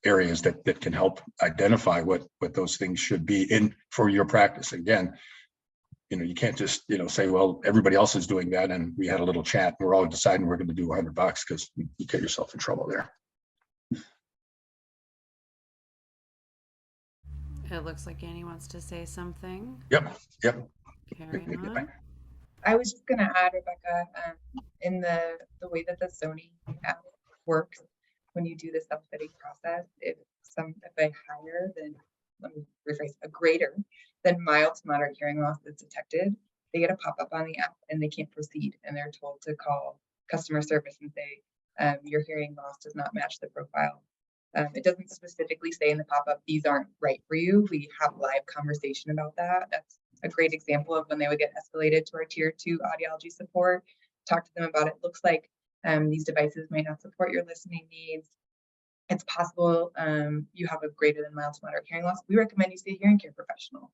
areas that can help identify what those things should be in for your practice. Again, you can't just say, well, everybody else is doing that, and we had a little chat and we're all deciding we're going to do $100 because you get yourself in trouble there. It looks like Annie wants to say something. Yep. Carry on. I was just going to add, Rebecca, in the way that the Sony app works, when you do the self-fitting process, if a higher than, let me rephrase, a greater than mild to moderate hearing loss is detected, they get a pop-up on the app and they can't proceed, and they're told to call customer service and say, your hearing loss does not match the profile. It doesn't specifically say in the pop-up, these aren't right for you. We have live conversation about that. That's a great example of when they would get escalated to our tier 2 audiology support. Talk to them about it. Looks like these devices may not support your listening needs. It's possible you have a greater than mild to moderate hearing loss. We recommend you see a hearing care professional.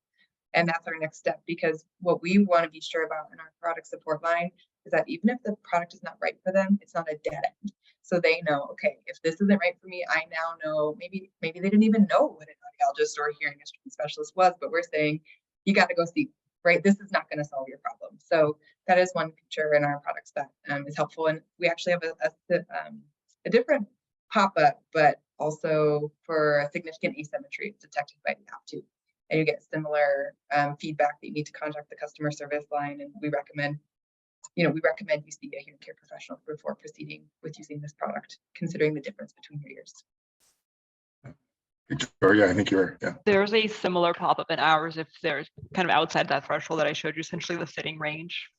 And that's our next step, because what we want to be sure about in our product support line is that even if the product is not right for them, it's not a dead end. So they know, okay, if this isn't right for me, I now know, maybe they didn't even know what an audiologist or a hearing instrument specialist was, but we're saying, you got to go see, right? This is not going to solve your problem. So that is one feature in our products that is helpful. And we actually have a different pop-up, but also for a significant asymmetry, it's detected by the app too. And you get similar feedback that you need to contact the customer service line. And we recommend you see a hearing care professional before proceeding with using this product, considering the difference between your ears. Viktoriya, I think you're, yeah. There's a similar pop-up in ours if there's kind of outside that threshold that I showed you, essentially the fitting range.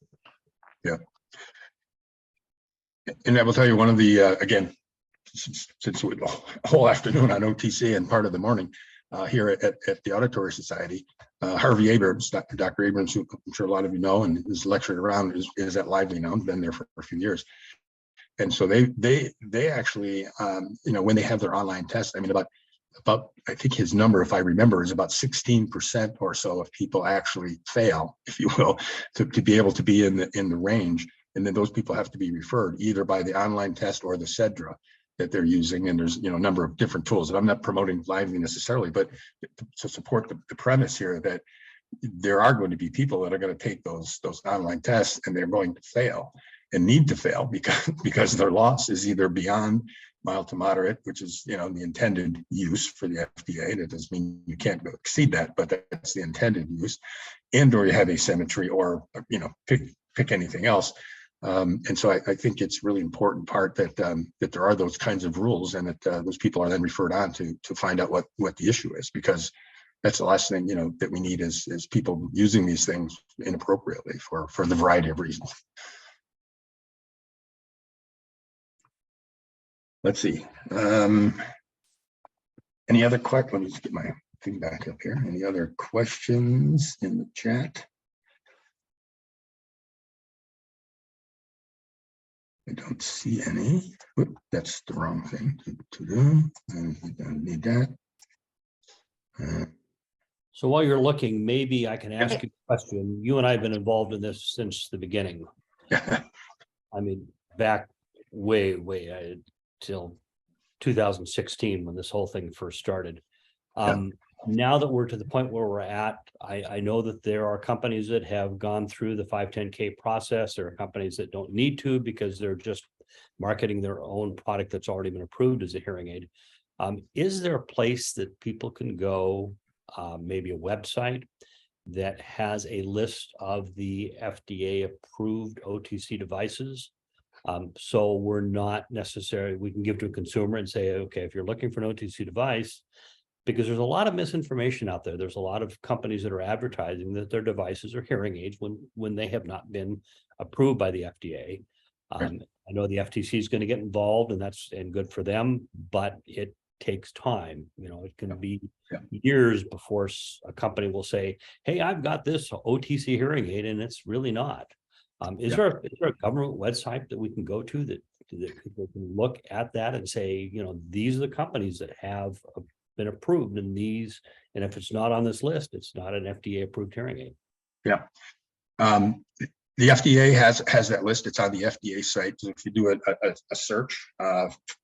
Yeah. And I will tell you one of the, again, since we, the whole afternoon on OTC and part of the morning here at the Auditory Society, Harvey Abrams, Dr. Abrams, who I'm sure a lot of you know and is lectured around, is at Lively now, been there for a few years. And so they actually, when they have their online test, I mean, about I think his number, if I remember, is about 16% or so of people actually fail, if you will, to be able to be in the range. And then those people have to be referred either by the online test or the CEDRA that they're using. And there's, a number of different tools. And I'm not promoting Lively necessarily, but to support the premise here that there are going to be people that are going to take those online tests and they're going to fail and need to fail because their loss is either beyond mild to moderate, which is, the intended use for the FDA. That doesn't mean you can't exceed that, but that's the intended use, and or you have asymmetry or, pick anything else. And so I think it's really important part that that there are those kinds of rules and that those people are then referred on to find out what the issue is, because that's the last thing, that we need is people using these things inappropriately for the variety of reasons. Let's see. Any other questions? Let me just get my thing back up here. Any other questions in the chat? I don't see any. Oop, that's the wrong thing to do. I don't need that. So while you're looking, maybe I can ask you a question. You and I have been involved in this since the beginning. I mean, back way till 2016 when this whole thing first started. Now that we're to the point where we're at, I know that there are companies that have gone through the 510K process. There are companies that don't need to because they're just marketing their own product that's already been approved as a hearing aid. Is there a place that people can go, maybe a website that has a list of the FDA approved OTC devices? So we're not necessarily, we can give to a consumer and say, okay, if you're looking for an OTC device, because there's a lot of misinformation out there. There's a lot of companies that are advertising that their devices are hearing aids when they have not been approved by the FDA. I know the FTC is going to get involved and good for them, but it takes time. It can be years before a company will say, hey, I've got this OTC hearing aid, and it's really not. Is there a government website that we can go to that people can look at that and say, these are the companies that have been approved in these, and if it's not on this list, it's not an FDA approved hearing aid? Yeah. The FDA has that list. It's on the FDA site. So if you do a search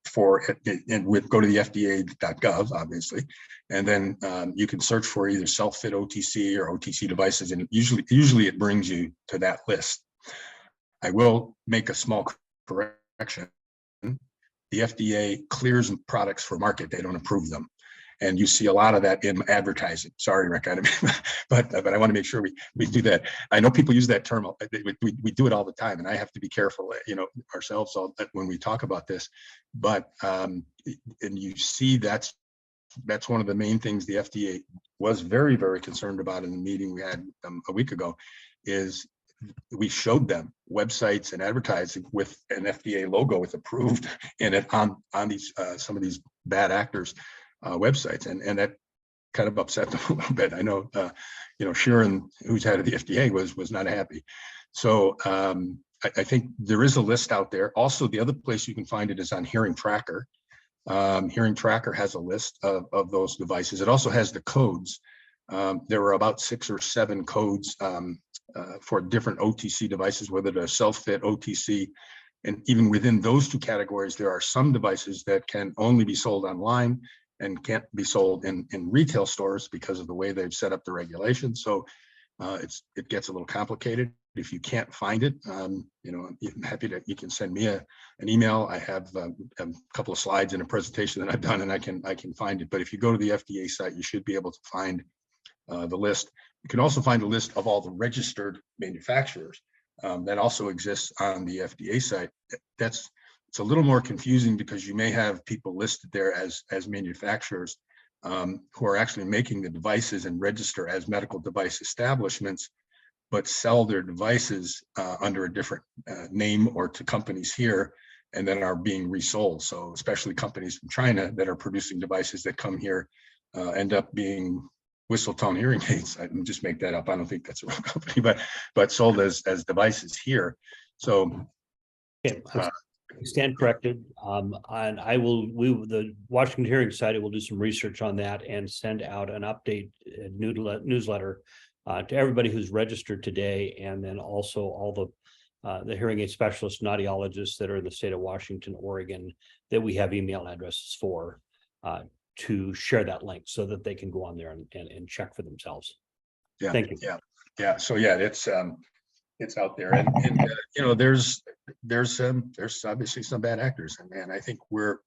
for it, and go to the FDA.gov, obviously, and then you can search for either self-fit OTC or OTC devices, and usually it brings you to that list. I will make a small correction. The FDA clears products for market; they don't approve them. And you see a lot of that in advertising. Sorry, Rick, but I want to make sure we do that. I know people use that term. We do it all the time, and I have to be careful, ourselves when we talk about this. But and you see that's one of the main things the FDA was very, very concerned about in the meeting we had a week ago. Is we showed them websites and advertising with an FDA logo with approved in it on these some of these bad actors. Websites, and that kind of upset them a little bit. I know, Sharon, who's head of the FDA, was not happy. So I think there is a list out there. Also, the other place you can find it is on Hearing Tracker. Hearing Tracker has a list of those devices. It also has the codes. There are about 6 or 7 codes for different OTC devices, whether they're self-fit, OTC. And even within those two categories, there are some devices that can only be sold online and can't be sold in retail stores because of the way they've set up the regulations. So it gets a little complicated. if you can't find it, you know, I'm happy that you can send me an email. I have a couple of slides in a presentation that I've done, and I can find it. But if you go to the FDA site, you should be able to find the list. You can also find a list of all the registered manufacturers that also exists on the FDA site. It's a little more confusing because you may have people listed there as manufacturers who are actually making the devices and register as medical device establishments, but sell their devices under a different name or to companies here, and then are being resold. So especially companies from China that are producing devices that come here end up being whistle tone hearing aids. I can just make that up. I don't think that's a real company, but sold as devices here. So okay, stand corrected. And the Washington Hearing Society will do some research on that and send out an update newsletter to everybody who's registered today, and then also all the hearing aid specialists and audiologists that are in the state of Washington, Oregon, that we have email addresses for, to share that link so that they can go on there and check for themselves. yeah, Thank you. yeah. So yeah, it's out there, and you know, there's obviously some bad actors, and I think when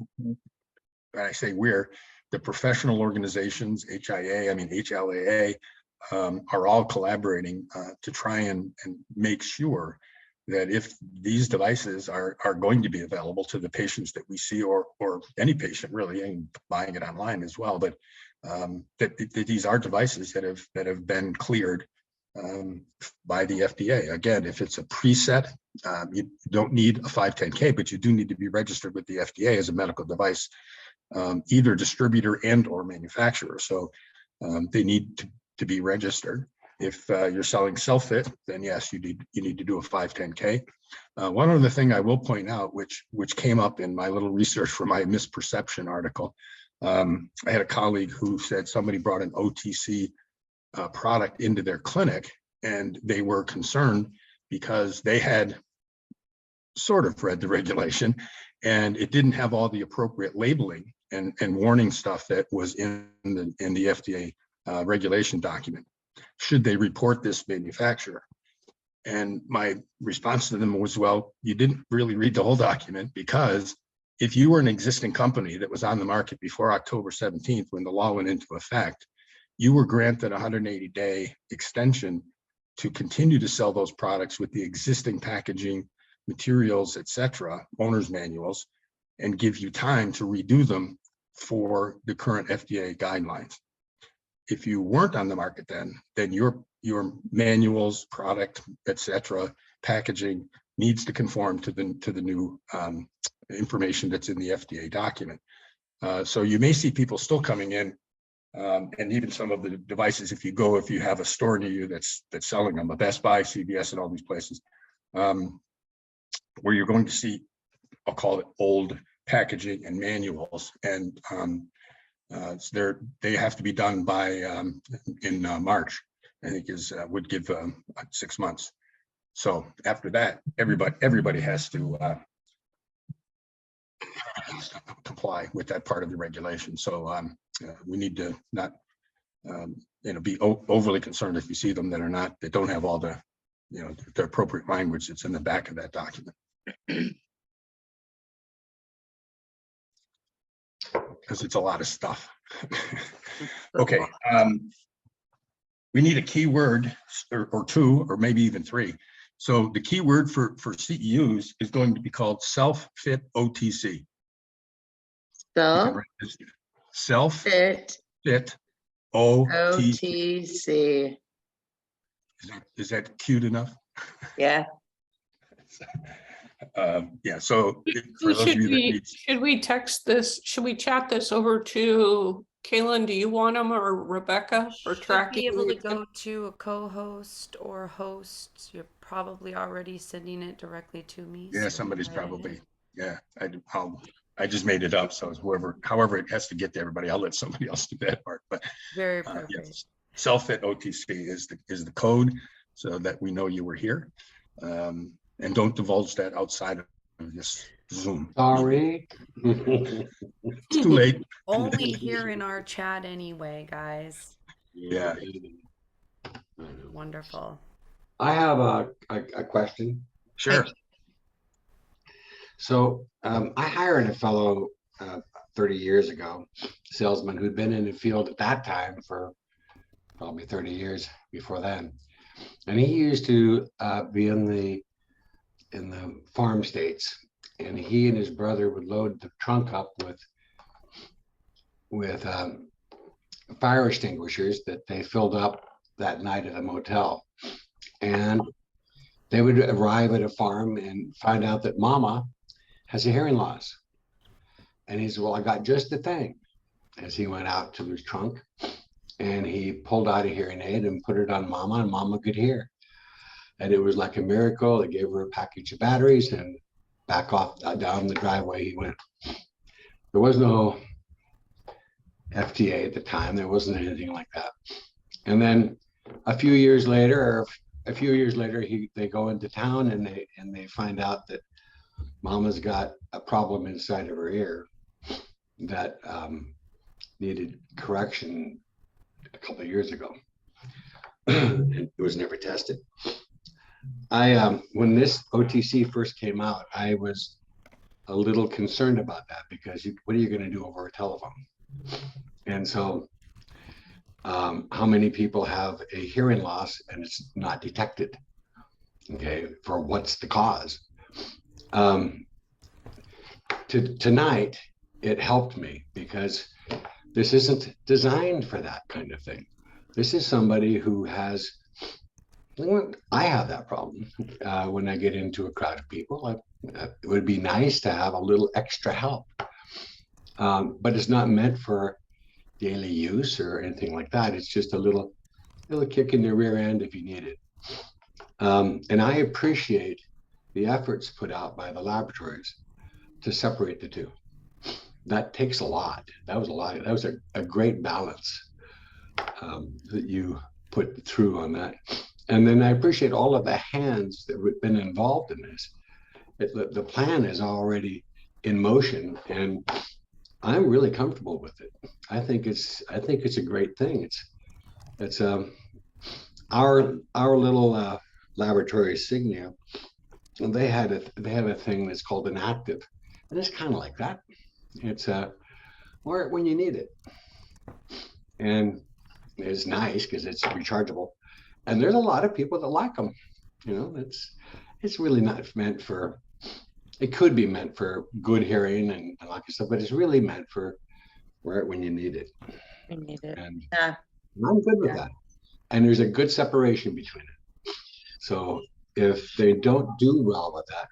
I say we're, the professional organizations, HLAA, are all collaborating to try and make sure that if these devices are going to be available to the patients that we see, or any patient really, and buying it online as well, but that these are devices that have been cleared by the FDA. Again, if it's a preset, you don't need a 510K, but you do need to be registered with the FDA as a medical device, either distributor and or manufacturer. So they need to be registered. If you're selling self-fit, then yes, you need to do a 510K. One other thing I will point out, which came up in my little research for my misperception article, I had a colleague who said somebody brought an OTC product into their clinic, and they were concerned because they had sort of read the regulation, and it didn't have all the appropriate labeling and warning stuff that was in the FDA regulation document. Should they report this manufacturer? And my response to them was, well, you didn't really read the whole document, because if you were an existing company that was on the market before October 17th, when the law went into effect, you were granted a 180-day extension to continue to sell those products with the existing packaging, materials, etc., owner's manuals, and give you time to redo them for the current FDA guidelines. If you weren't on the market then your manuals, product, etc., packaging needs to conform to the new information that's in the FDA document. So you may see people still coming in, and even some of the devices, if you have a store near you that's selling them, a Best Buy, CVS, and all these places, where you're going to see, I'll call it old packaging and manuals, and they have to be done by in March, I think would give 6 months. So after that, everybody has to comply with that part of the regulation. So we need to not be overly concerned if you see them that don't have all the the appropriate language that's in the back of that document. Because it's a lot of stuff. Okay, we need a keyword or two, or maybe even three. So the keyword for CEUs is going to be called self-fit OTC. Self-fit OTC. Is that cute enough? Yeah. Yeah, so for those of you that need, should we text this? Should we chat this over to Kaylin? Do you want them, or Rebecca, for tracking? Be able to go to a co-host or host. You're probably already sending it directly to me. yeah, somebody's probably, yeah. I just made it up, so however it has to get to everybody, I'll let somebody else do that part. But very appropriate. Yes, self-fit OTC is the code, so that we know you were here. And don't divulge that outside of this Zoom. Sorry. It's too late. Only here in our chat anyway, guys. Yeah. Wonderful. I have a question. Sure. So I hired a fellow 30 years ago, salesman who'd been in the field at that time for probably 30 years before then. And he used to be in the farm states, and he and his brother would load the trunk up with fire extinguishers that they filled up that night at a motel. And they would arrive at a farm and find out that Mama has a hearing loss. And he said, well, I got just the thing. As he went out to his trunk and he pulled out a hearing aid and put it on Mama, and Mama could hear. And it was like a miracle. They gave her a package of batteries and back off down the driveway he went. There was no FDA at the time. There wasn't anything like that. And then a few years later, they go into town and they find out that Mama's got a problem inside of her ear that needed correction a couple of years ago. And it was never tested. When this OTC first came out, I was a little concerned about that because what are you going to do over a telephone? And so how many people have a hearing loss and it's not detected? Okay, for what's the cause? Tonight, it helped me because this isn't designed for that kind of thing. This is somebody who has, I have that problem when I get into a crowd of people. It would be nice to have a little extra help, but it's not meant for daily use or anything like that. It's just a little kick in the rear end if you need it. And I appreciate the efforts put out by the laboratories to separate the two. That takes a lot. That was a great balance that you put through on that. And then I appreciate all of the hands that have been involved in this. The plan is already in motion, and I'm really comfortable with it. I think it's a great thing. It's our little laboratory, Signia, and they have a thing that's called an active, and it's kind of like that. It's or when you need it, and it's nice because it's rechargeable. And there's a lot of people that like them. You know, it's really not meant for. It could be meant for good hearing and like stuff, but it's really meant for right when you need it. We need it. And Yeah. I'm good with that. And there's a good separation between it. So if they don't do well with that,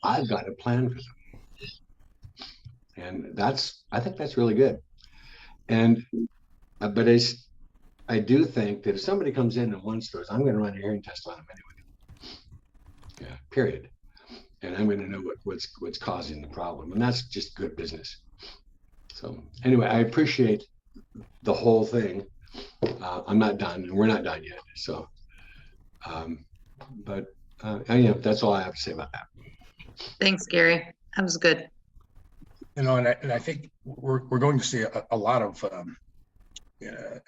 I've got a plan for them. And I think that's really good. And but I do think that if somebody comes in and wants those, I'm going to run a hearing test on them anyway. Yeah, period. And I'm going to know what's causing the problem, and that's just good business. So anyway, I appreciate the whole thing. I'm not done, and we're not done yet. So, but that's all I have to say about that. Thanks, Gary. That was good. You know, and I think we're going to see a lot of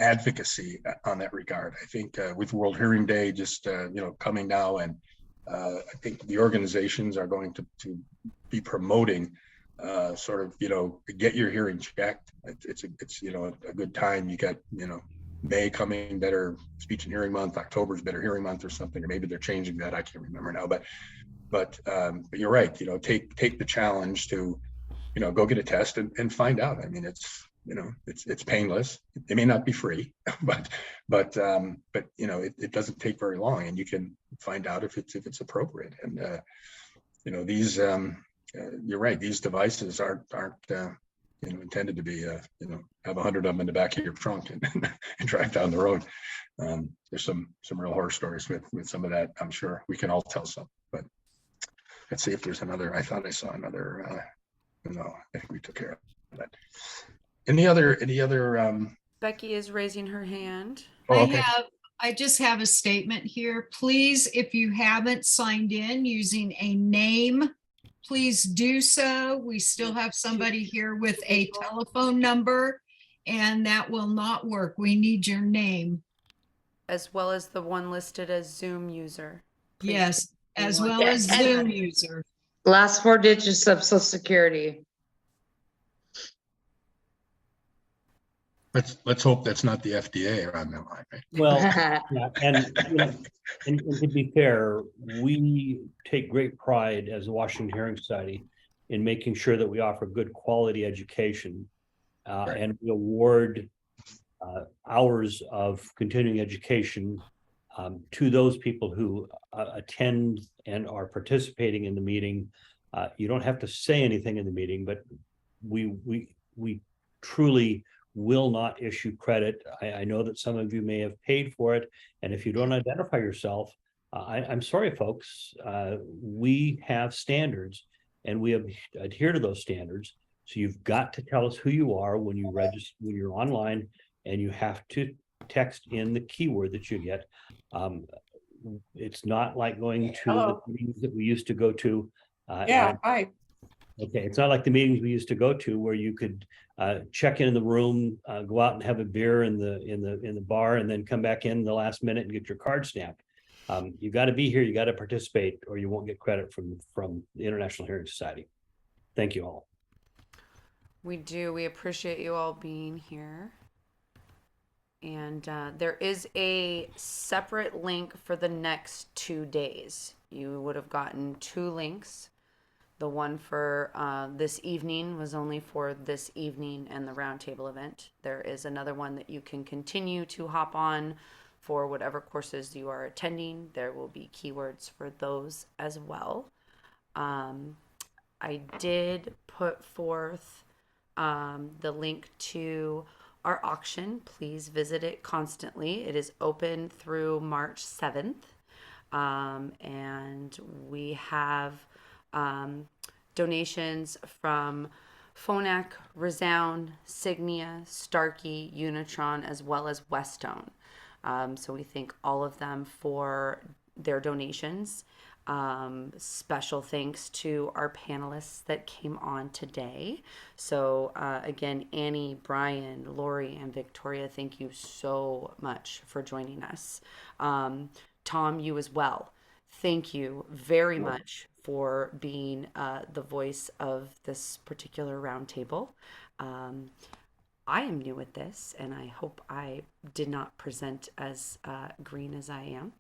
advocacy on that regard. I think with World Hearing Day just coming now, and I think the organizations are going to be promoting sort of get your hearing checked. It's a good time. You got May coming, Better Speech and Hearing Month. October's Better Hearing Month or something, or maybe they're changing that. I can't remember now. But you're right. Take the challenge to go get a test and find out. I mean, it's painless. It may not be free, but it doesn't take very long, and you can find out if it's appropriate. And these you're right. These devices aren't intended to be have 100 of them in the back of your trunk and drive down the road. There's some real horror stories with some of that. I'm sure we can all tell some. But let's see if there's another. I thought I saw another. No, I think we took care of that. Any other Becky is raising her hand. Oh, okay. I just have a statement here. Please, if you haven't signed in using a name, please do so. We still have somebody here with a telephone number, and that will not work. We need your name. As well as the one listed as Zoom user. Please Yes, as anyone- well as Yeah, and- Zoom user. Last 4 digits of social security. Let's hope that's not the FDA around that line, right? Well, yeah, and, you know, and to be fair, we take great pride as the Washington Hearing Society in making sure that we offer good quality education. Right. And we award hours of continuing education to those people who attend and are participating in the meeting. You don't have to say anything in the meeting, but we truly will not issue credit. I know that some of you may have paid for it, and if you don't identify yourself, I'm sorry, folks. We have standards, and we adhere to those standards. So you've got to tell us who you are when you register, when you're online, and you have to text in the keyword that you get. It's not like going to Hello. the meetings that we used to go to. Yeah, and- hi. Okay, it's not like the meetings we used to go to where you could check in the room, go out and have a beer in the bar, and then come back in the last minute and get your card stamped. You got to be here, you got to participate, or you won't get credit from the International Hearing Society. Thank you all. We do. We appreciate you all being here. And there is a separate link for the next 2 days. You would have gotten 2 links. The one for this evening was only for this evening and the roundtable event. There is another one that you can continue to hop on for whatever courses you are attending. There will be keywords for those as well. I did put forth the link to our auction. Please visit it constantly. It is open through March 7th. And we have donations from Phonak, Resound, Signia, Starkey, Unitron, as well as Westone. So we thank all of them for their donations. Special thanks to our panelists that came on today. So again, Annie, Brian, Laurie, and Viktoriya, thank you so much for joining us. Tom, you as well. Thank you very much for being the voice of this particular roundtable. I am new at this, and I hope I did not present as green as I am.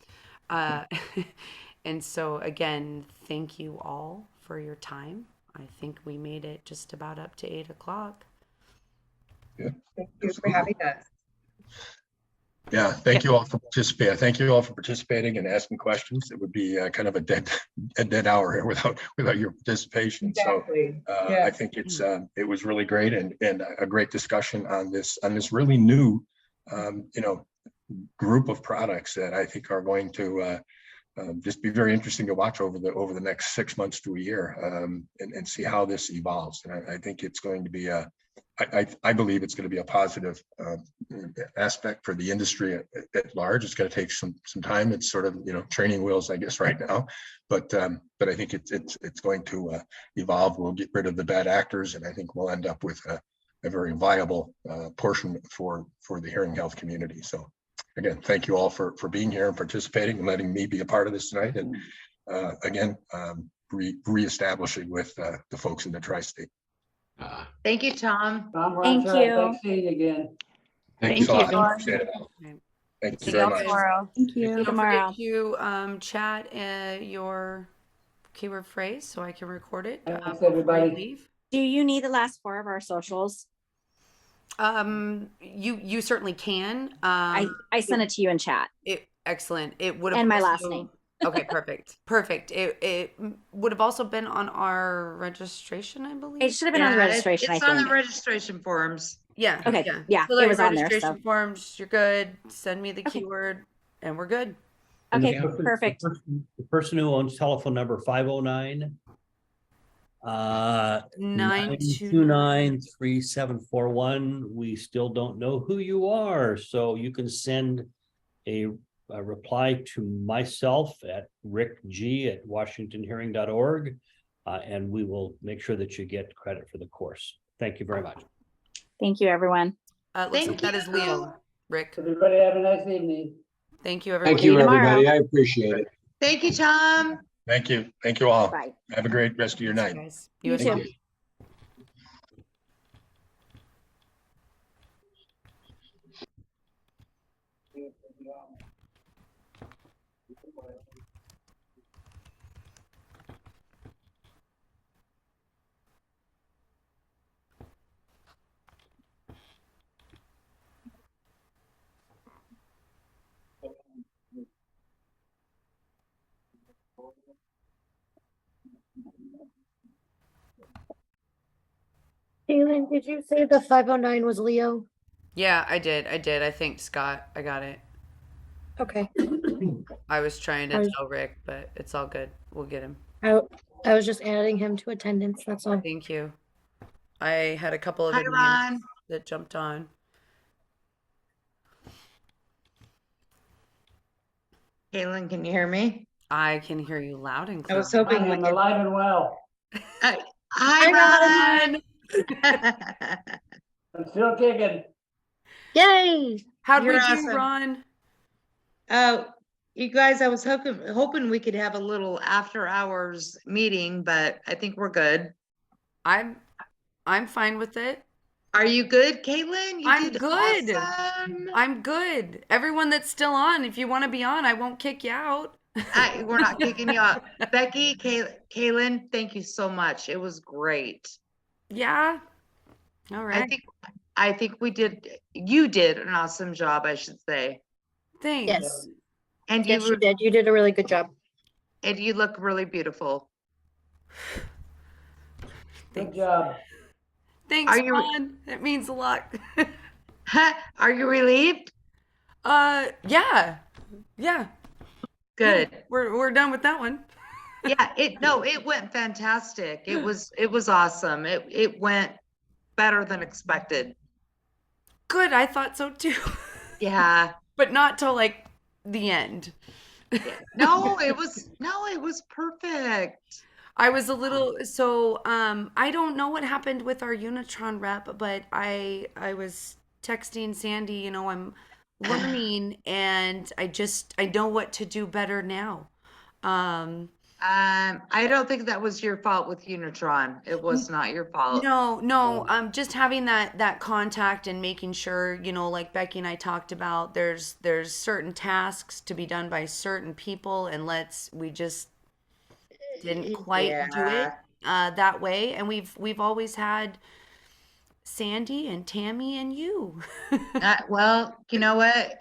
And so again, thank you all for your time. I think we made it just about up to 8 o'clock. Yeah. Thank you for having us. Yeah, thank you all for participating. Thank you all for participating and asking questions. It would be kind of a dead hour here without your participation. Exactly. So I think it was really great and a great discussion on this really new group of products that I think are going to just be very interesting to watch over the next 6 months to a year and see how this evolves. And I think it's going to be I believe it's going to be a positive aspect for the industry at large. It's going to take some time. It's sort of training wheels, I guess, right now, but I think it's going to evolve. We'll get rid of the bad actors, and I think we'll end up with a very viable portion for the hearing health community. So again, thank you all for being here and participating and letting me be a part of this tonight. And again, reestablishing with the folks in the tri-state. Thank you, Tom. Thank you. Thanks seeing you again. Thank you so much. you. Appreciate it. Thank you See very y'all much. tomorrow. Thank you. Don't Tomorrow. forget to chat your keyword phrase so I can record it. Thanks, before you everybody. leave. Do you need the last 4 of our socials? You certainly can. I sent it to you in chat. Excellent. It would have And my also- last name. Okay, perfect. It would have also been on our registration, I believe. It should have been on the registration, It's I on the think. registration forms. Yeah. Okay, yeah, Fill it out was your on there, registration so. forms. You're good. Send me the Okay. keyword, and we're good. And Okay, perfect. The person who owns telephone number 509 929-3741. We still don't know who you are, so you can send a reply to myself at rickg@washingtonhearing.org, and we will make sure that you get credit for the course. Thank you very much. Thank you, everyone. Looks Thank like that is you. Leo. Rick, Everybody have a nice evening. thank you, everyone. Thank you, tomorrow. everybody. I appreciate it. Thank you, Tom. Thank you. Thank you all. Bye. Have a great rest of your night. Guys. You as too. well. Kaylin, did you say the 509 was Leo? Yeah, I did. I think Scott, I got it. Okay. I was trying to I was- tell Rick, but it's all good. We'll get him. I was just adding him to attendance, that's all. Thank you. I had a couple of Hi, admins Ron. that jumped on. Caitlin, can you hear me? I can hear you loud and I clear. was hoping we I'm could. alive and well. Hi, Ron. I'm still kicking. Yay! How'd You're we do, awesome. Ron? You guys, I was hoping we could have a little after hours meeting, but I think we're good. I'm fine with it. Are you good, Caitlin? You I'm did good. awesome. I'm good. Everyone that's still on, if you want to be on, I won't kick you out. We're not kicking you out. Becky, Caitlin, thank you so much. It was great. Yeah. All right. I think you did an awesome job, I should say. Thanks. Yes. And Yes, you did. You did a really good job. And you look really beautiful. Good job. Thanks, Are you- Ron. It means a lot. Are you relieved? Yeah. Good. We're done with that one. Yeah, it went fantastic. It was awesome. It went better than expected. Good. I thought so too. Yeah. But not till like the end. No, it was perfect. I was a little I don't know what happened with our Unitron rep, but I was texting Sandy, I'm learning and I know what to do better now. I don't think that was your fault with Unitron. It was not your fault. No, just having that contact and making sure, like Becky and I talked about, there's certain tasks to be done by certain people and we just didn't quite do it that way. And we've always had Sandy and Tammy and you. Well, you know what?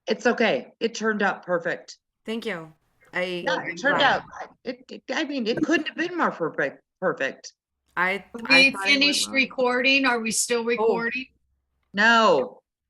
It's okay. It turned out perfect. Thank you. It turned out. It couldn't have been more perfect. I We thought it went finished well. recording. Are we still recording? No.